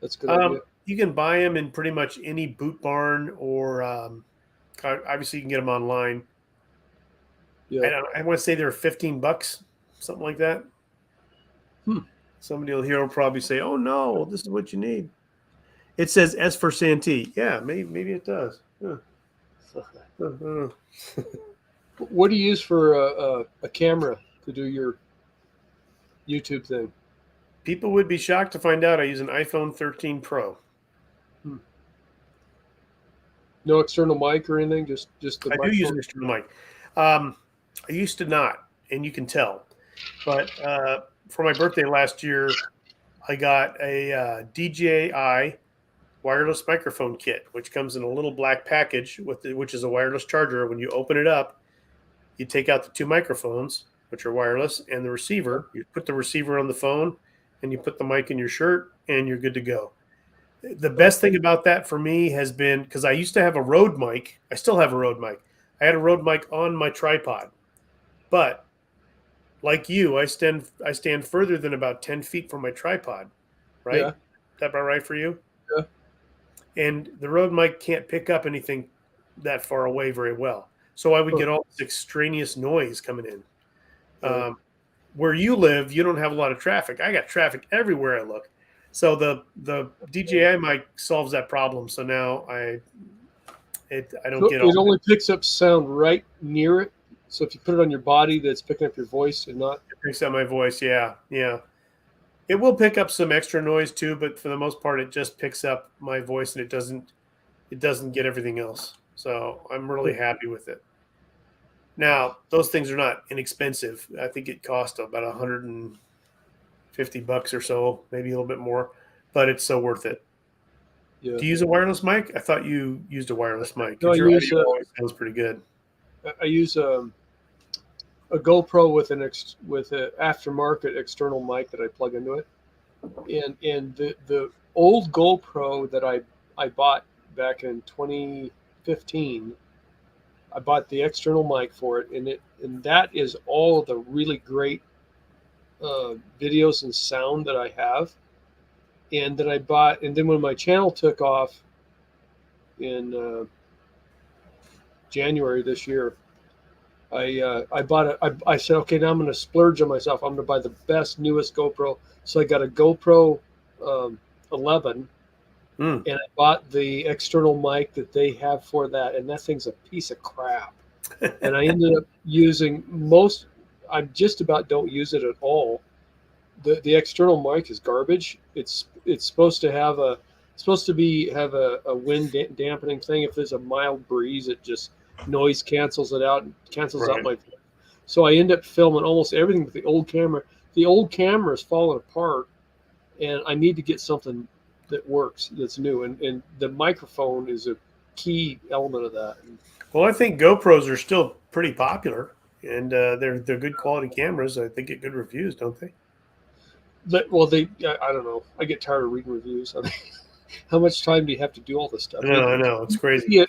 That's a good idea. You can buy them in pretty much any boot barn, or obviously you can get them online. Yeah. I want to say they're $15, something like that. Somebody will probably say, "Oh no, this is what you need." It says S for Santee. Yeah, maybe it does. Yeah. What do you use for a camera to do your YouTube thing? People would be shocked to find out I use an iPhone 13 Pro. No external mic or anything, just the. I do use an external mic. I used to not, and you can tell. But for my birthday last year, I got a DJI wireless microphone kit, which comes in a little black package which is a wireless charger. When you open it up, you take out the two microphones, which are wireless, and the receiver. You put the receiver on the phone, and you put the mic in your shirt, and you're good to go. The best thing about that for me has been, because I used to have a Rode mic. I still have a Rode mic. I had a Rode mic on my tripod. But like you, I stand further than about 10 feet from my tripod, right? Yeah. Is that about right for you? Yeah. And the Rode mic can't pick up anything that far away very well. So I would get all this extraneous noise coming in. Where you live, you don't have a lot of traffic. I got traffic everywhere I look. So the DJI mic solves that problem. So now I don't get all. It only picks up sound right near it. So if you put it on your body, that's picking up your voice and not. It picks up my voice. Yeah. It will pick up some extra noise too, but for the most part, it just picks up my voice and it doesn't get everything else. So I'm really happy with it. Now, those things are not inexpensive. I think it cost about $150 or so, maybe a little bit more, but it's so worth it. Yeah. Do you use a wireless mic? I thought you used a wireless mic. No, Your audio always sounds pretty good. I use a GoPro with an aftermarket external mic that I plug into it, and the old GoPro that I bought back in 2015. I bought the external mic for it, and that is all the really great videos and sound that I have. And then then when my channel took off in January this year, I bought I said, okay, now I'm going to splurge on myself. I'm going to buy the best, newest GoPro. So I got a GoPro 11. And I bought the external mic that they have for that, and that thing's a piece of crap. And I ended up using I just about don't use it at all. The external mic is garbage. It's supposed to have a wind dampening thing. If there's a mild breeze, it just noise cancels it out and cancels out my. So I end up filming almost everything with the old camera. The old camera is falling apart, and I need to get something that works, that's new, and the microphone is a key element of that. Well, I think GoPros are still pretty popular, and they're good quality cameras. I think get good reviews, don't they? I don't know. I get tired of reading reviews. I mean, how much time do you have to do all this stuff? I know it's crazy.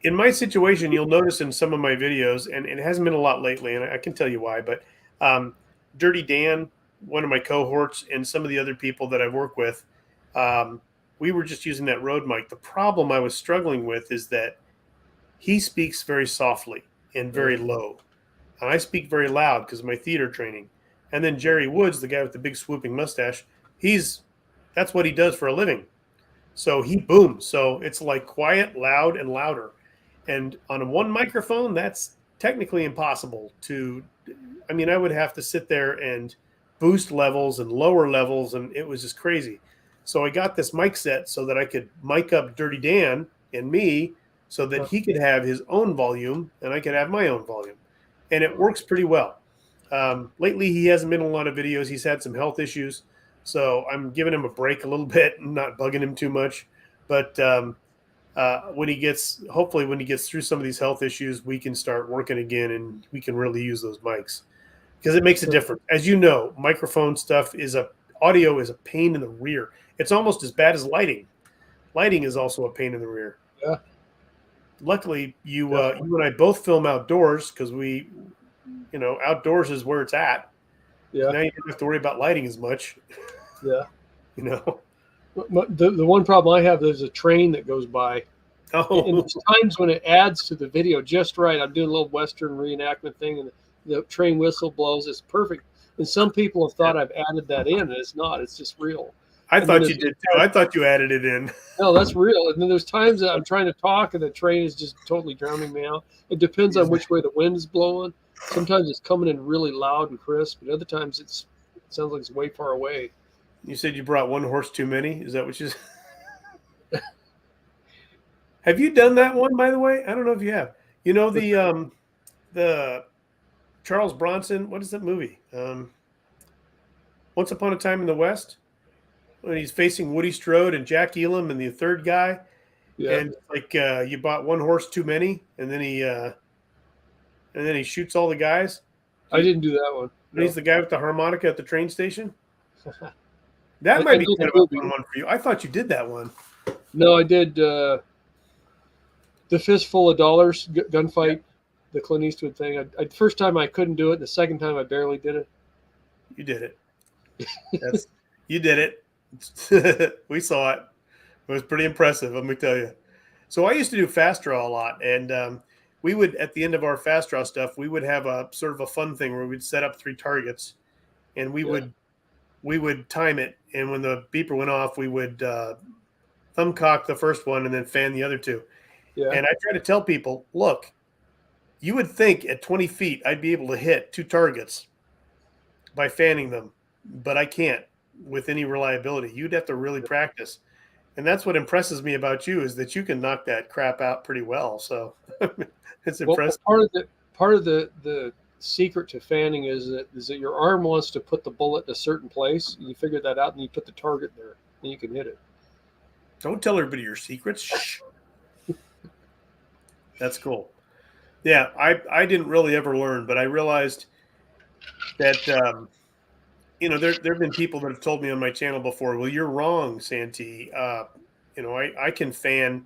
In my situation, you'll notice in some of my videos, and it hasn't been a lot lately, and I can tell you why, but Dirty Dan, one of my cohorts, and some of the other people that I work with, we were just using that Rode mic. The problem I was struggling with is that he speaks very softly and very low. And I speak very loud because of my theater training. And then Jerry Woods, the guy with the big swooping mustache, that's what he does for a living. So he booms. So it's like quiet, loud, and louder. And on one microphone, that's technically impossible I would have to sit there and boost levels and lower levels, and it was just crazy. So I got this mic set so that I could mic up Dirty Dan and me so that he could have his own volume and I could have my own volume. And it works pretty well. Lately, he hasn't been in a lot of videos. He's had some health issues. So I'm giving him a break a little bit and not bugging him too much. But hopefully when he gets through some of these health issues, we can start working again and we can really use those mics because it makes a difference. As you know, microphone stuff audio is a pain in the rear. It's almost as bad as lighting. Lighting is also a pain in the rear. Yeah. Luckily, you and I both film outdoors because outdoors is where it's at. Yeah. Now you don't have to worry about lighting as much. Yeah. The one problem I have, there's a train that goes by. Oh. And there's times when it adds to the video just right. I'm doing a little Western reenactment thing, and the train whistle blows. It's perfect. And some people have thought I've added that in, and it's not. It's just real. I thought you did too. I thought you added it in. No, that's real. And then there's times that I'm trying to talk, and the train is just totally drowning me out. It depends on which way the wind is blowing. Sometimes it's coming in really loud and crisp, but other times it sounds like it's way far away. You said you brought one horse too many. Is that what you said? Have you done that one, by the way? I don't know if you have. You know the Charles Bronson. What is that movie? Once Upon a Time in the West, when he's facing Woody Strode and Jack Elam and the third guy, and you bought one horse too many, and then he shoots all the guys. I didn't do that one. No. He's the guy with the harmonica at the train station. That might be kind of a fun one for you. I thought you did that one. No, I did the Fistful of Dollars gunfight, the Clint Eastwood thing. First time I couldn't do it. The second time I barely did it. You did it. You did it. We saw it. It was pretty impressive, let me tell you. So I used to do fast draw a lot, and we would, at the end of our fast draw stuff, we would have a sort of a fun thing where we'd set up 3 targets, and we would time it. And when the beeper went off, we would thumb cock the first one and then fan the other 2. Yeah. And I try to tell people, look, you would think at 20 feet I'd be able to hit 2 targets by fanning them, but I can't with any reliability. You'd have to really practice. And that's what impresses me about you is that you can knock that crap out pretty well. So it's impressive. Part of the secret to fanning is that your arm wants to put the bullet in a certain place. You figure that out and you put the target there and you can hit it. Don't tell everybody your secrets. Shh. That's cool. Yeah, I didn't really ever learn, but I realized that there have been people that have told me on my channel before, well, you're wrong, Santee. I can fan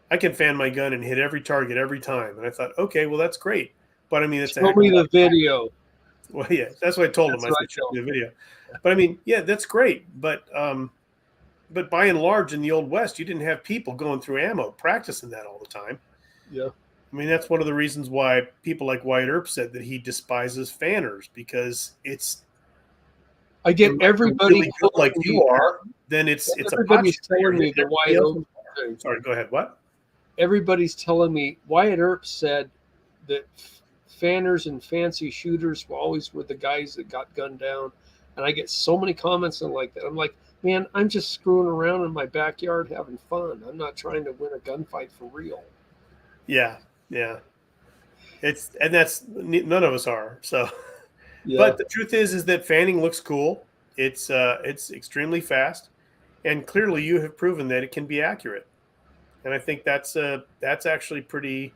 my gun and hit every target every time. And I thought, okay, well, that's great. But I mean, it's show me the video. Well, yeah, that's what I told him. I said, show me the video. But I mean, yeah, that's great. But by and large, in the Old West, you didn't have people going through ammo practicing that all the time. Yeah. I mean, that's one of the reasons why people like Wyatt Earp said that he despises fanners, because it's. I get everybody really good like you are. Then it's everybody's telling me the Wyatt Earp thing. Sorry, go ahead. What? Everybody's telling me Wyatt Earp said that fanners and fancy shooters were the guys that got gunned down, and I get so many comments and like that. I'm like, man, I'm just screwing around in my backyard having fun. I'm not trying to win a gunfight for real. Yeah. That's none of us are. So, yeah. But the truth is that fanning looks cool. It's extremely fast, and clearly you have proven that it can be accurate. And I think that's actually pretty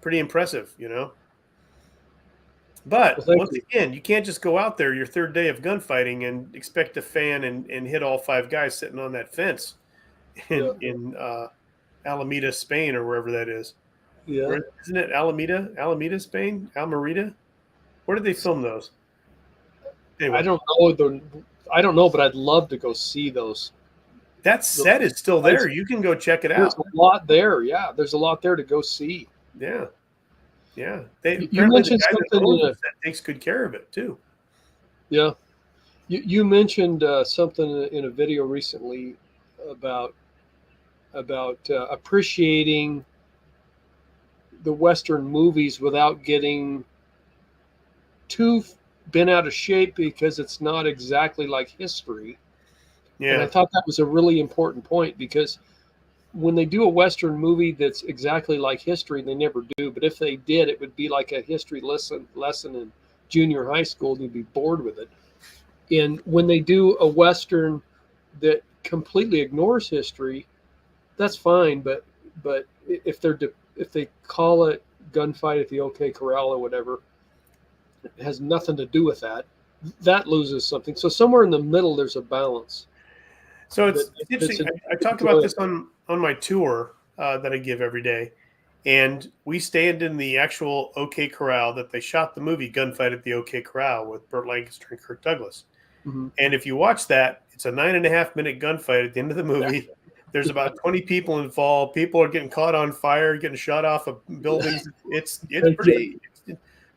impressive, But once again, you can't just go out there your third day of gunfighting and expect to fan and hit all 5 guys sitting on that fence in Alameda, Spain, or wherever that is. Yeah. Isn't it Alameda, Spain? Almerita? Where did they film those? Anyway. I don't know, but I'd love to go see those. That set is still there. You can go check it out. There's a lot there. Yeah, there's a lot there to go see. Yeah. You mentioned something that takes good care of it too. Yeah. You mentioned something in a video recently about appreciating the Western movies without getting too bent out of shape because it's not exactly like history. Yeah. And I thought that was a really important point because when they do a Western movie that's exactly like history, they never do. But if they did, it would be like a history lesson in junior high school, and you'd be bored with it. And when they do a Western that completely ignores history, that's fine. But if they call it Gunfight at the OK Corral or whatever, it has nothing to do with that. That loses something. So somewhere in the middle, there's a balance. So it's interesting. I talk about this on my tour that I give every day, and we stand in the actual OK Corral that they shot the movie Gunfight at the OK Corral with Burt Lancaster and Kirk Douglas. Mm-hmm. And if you watch that, it's a 9.5-minute gunfight at the end of the movie. There's about 20 people involved. People are getting caught on fire, getting shot off of buildings. It's pretty.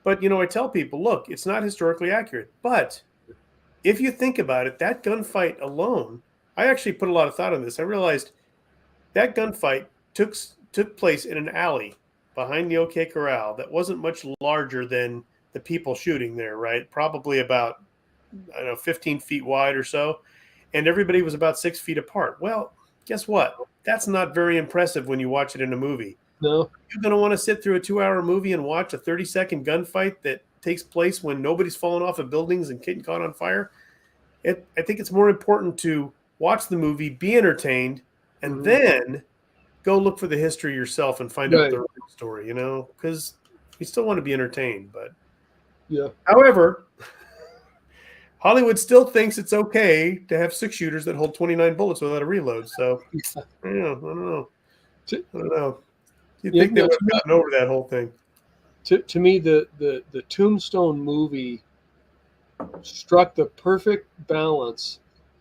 But I tell people, look, it's not historically accurate. But if you think about it, that gunfight alone, I actually put a lot of thought on this. I realized that gunfight took place in an alley behind the OK Corral that wasn't much larger than the people shooting there, right? Probably about 15 feet wide or so, and everybody was about 6 feet apart. Well, guess what? That's not very impressive when you watch it in a movie. No. You're going to want to sit through a 2-hour movie and watch a 30-second gunfight that takes place when nobody's falling off of buildings and getting caught on fire. I think it's more important to watch the movie, be entertained, and then go look for the history yourself and find out the real story, because you still want to be entertained. But however, Hollywood still thinks it's okay to have 6 shooters that hold 29 bullets without a reload. So I don't know. You'd think they would have gotten over that whole thing. To me, the Tombstone movie struck the perfect balance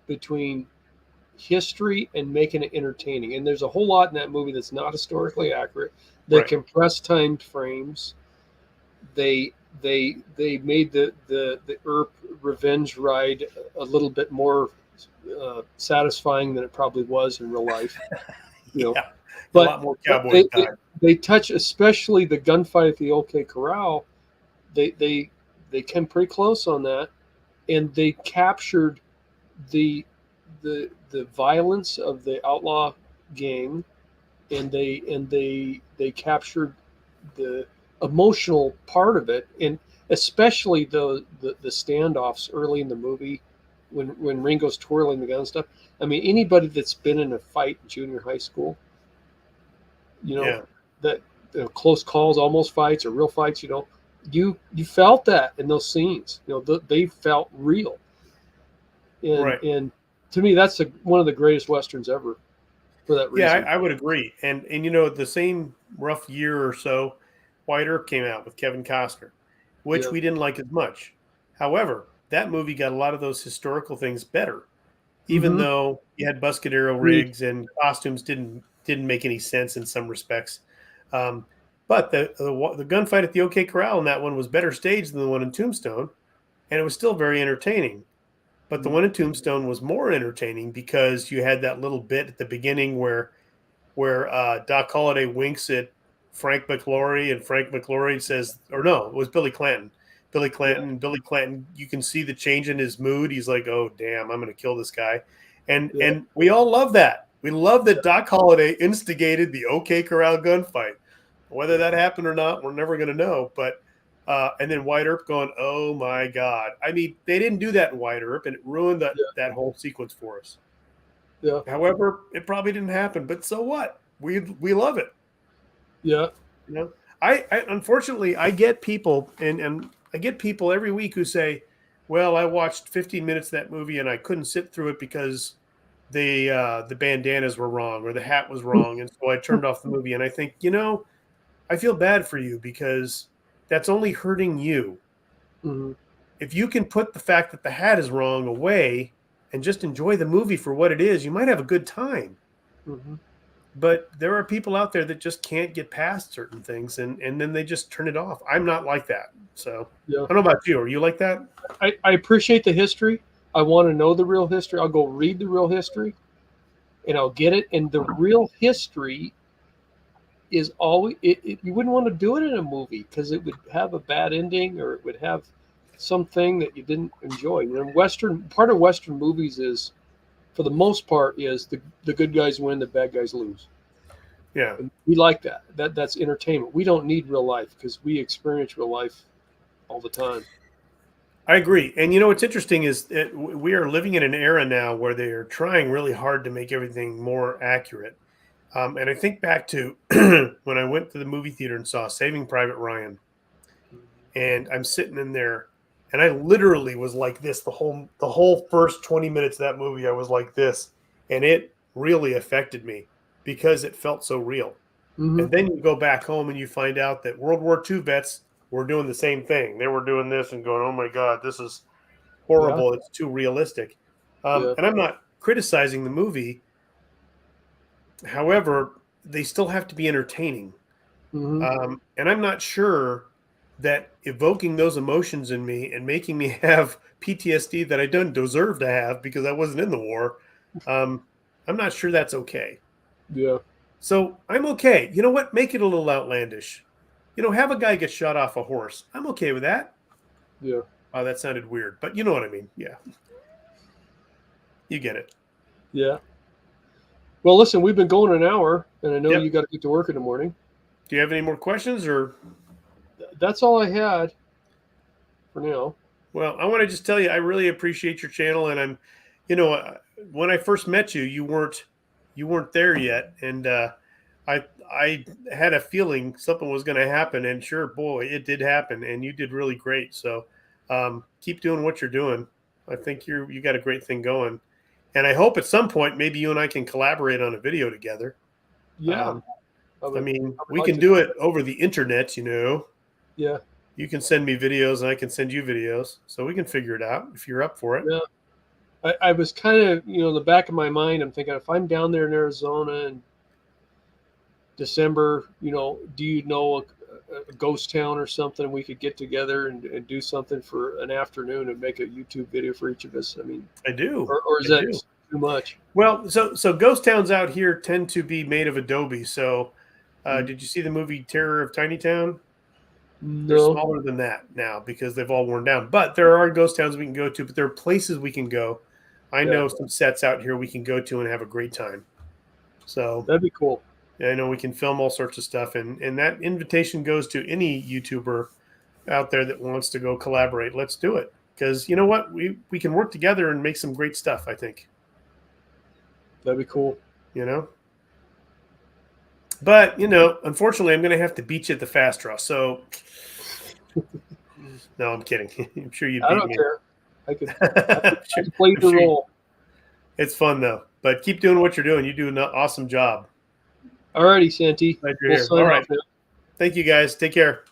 between history and making it entertaining. And there's a whole lot in that movie that's not historically accurate. They compressed timed frames. They made the Earp revenge ride a little bit more satisfying than it probably was in real life. But a lot more cowboy time. They touch, especially the gunfight at the OK Corral. They came pretty close on that, and they captured the violence of the outlaw gang, and they captured the emotional part of it, and especially the standoffs early in the movie when Ringo's twirling the gun and stuff. I mean, anybody that's been in a fight in junior high school, that close calls, almost fights, or real fights, you felt that in those scenes. They felt real, and to me, that's one of the greatest westerns ever. For that reason, I would agree. And the same rough year or so, White Earp came out with Kevin Costner, which we didn't like as much. However, that movie got a lot of those historical things better, even though you had Buscadero rigs and costumes didn't make any sense in some respects. But the gunfight at the OK Corral in that one was better staged than the one in Tombstone, and it was still very entertaining. But the one in Tombstone was more entertaining because you had that little bit at the beginning where Doc Holliday winks at Frank McLaury, and Frank McLaury says, or no, it was Billy Clanton. Billy Clanton, you can see the change in his mood. He's like, oh, damn, I'm going to kill this guy. And we all love that. We love that Doc Holliday instigated the OK Corral gunfight. Whether that happened or not, we're never going to know. But and then White Earp going, oh, my God. I mean, they didn't do that in White Earp, and it ruined that whole sequence for us. Yeah. However, it probably didn't happen. But so what? We love it. Yeah. I unfortunately, I get people, and I get people every week who say, well, I watched 15 minutes of that movie, and I couldn't sit through it because the bandanas were wrong or the hat was wrong, and so I turned off the movie. And I think, I feel bad for you because that's only hurting you. Mm-hmm. If you can put the fact that the hat is wrong away and just enjoy the movie for what it is, you might have a good time. Mm-hmm. But there are people out there that just can't get past certain things, and then they just turn it off. I'm not like that. So I don't know about you. Are you like that? I appreciate the history. I want to know the real history. I'll go read the real history, and I'll get it. And the real history is always you wouldn't want to do it in a movie because it would have a bad ending, or it would have something that you didn't enjoy. Part of Western movies is, for the most part, is the good guys win, the bad guys lose. Yeah. And we like that. That's entertainment. We don't need real life because we experience real life all the time. I agree. And you know what's interesting is that we are living in an era now where they are trying really hard to make everything more accurate. And I think back to when I went to the movie theater and saw Saving Private Ryan, and I'm sitting in there, and I literally was like this the whole first 20 minutes of that movie. I was like this, and it really affected me because it felt so real. Mm-hmm. And then you go back home and you find out that World War II vets were doing the same thing. They were doing this and going, "Oh my God, this is Yeah. horrible. It's too realistic." Yeah. And I'm not criticizing the movie. However, they still have to be entertaining. Mm-hmm. And I'm not sure that evoking those emotions in me and making me have PTSD that I don't deserve to have because I wasn't in the war, I'm not sure that's okay. Yeah. So I'm okay. You know what? Make it a little outlandish. Have a guy get shot off a horse. I'm okay with that. Yeah. Oh, that sounded weird, but you know what I mean. Yeah. You get it. Yeah. Well, listen, we've been going an hour, and I know Yep. you got to get to work in the morning. Do you have any more questions or? That's all I had for now. Well, I want to just tell you, I really appreciate your channel, and when I first met you, you weren't there yet, and I had a feeling something was going to happen, and sure, boy, it did happen, and you did really great. So, keep doing what you're doing. I think you got a great thing going, and I hope at some point maybe you and I can collaborate on a video together. Yeah. I mean, we like can to do do it over the internet, Yeah. You can send me videos and I can send you videos. So we can figure it out if you're up for it. Yeah. I was kind of, in the back of my mind, I'm thinking if I'm down there in Arizona in December, do you know a ghost town or something we could get together and do something for an afternoon and make a YouTube video for each of us? I mean, I do. or is I that do. too much? Well, so ghost towns out here tend to be made of adobe. So Mhm. did you see the movie Terror of Tiny Town? They're No. smaller than that now because they've all worn down. But there are ghost towns we can go to, but there are places we can go. I Yeah. know some sets out here we can go to and have a great time. So That'd be cool. I know we can film all sorts of stuff, and that invitation goes to any YouTuber out there that wants to go collaborate. Let's do it, because you know what, we can work together and make some great stuff. I think, That'd be cool. But unfortunately, I'm going to have to beat you at the fast draw. So, no, I'm kidding. I'm sure you I beat don't me. care. I could Sure- play the sure role. It's fun though. But keep doing what you're doing. You do an awesome job. Alrighty, Santee. Glad you're We'll here. sign All off right. now. Thank you guys. Take care.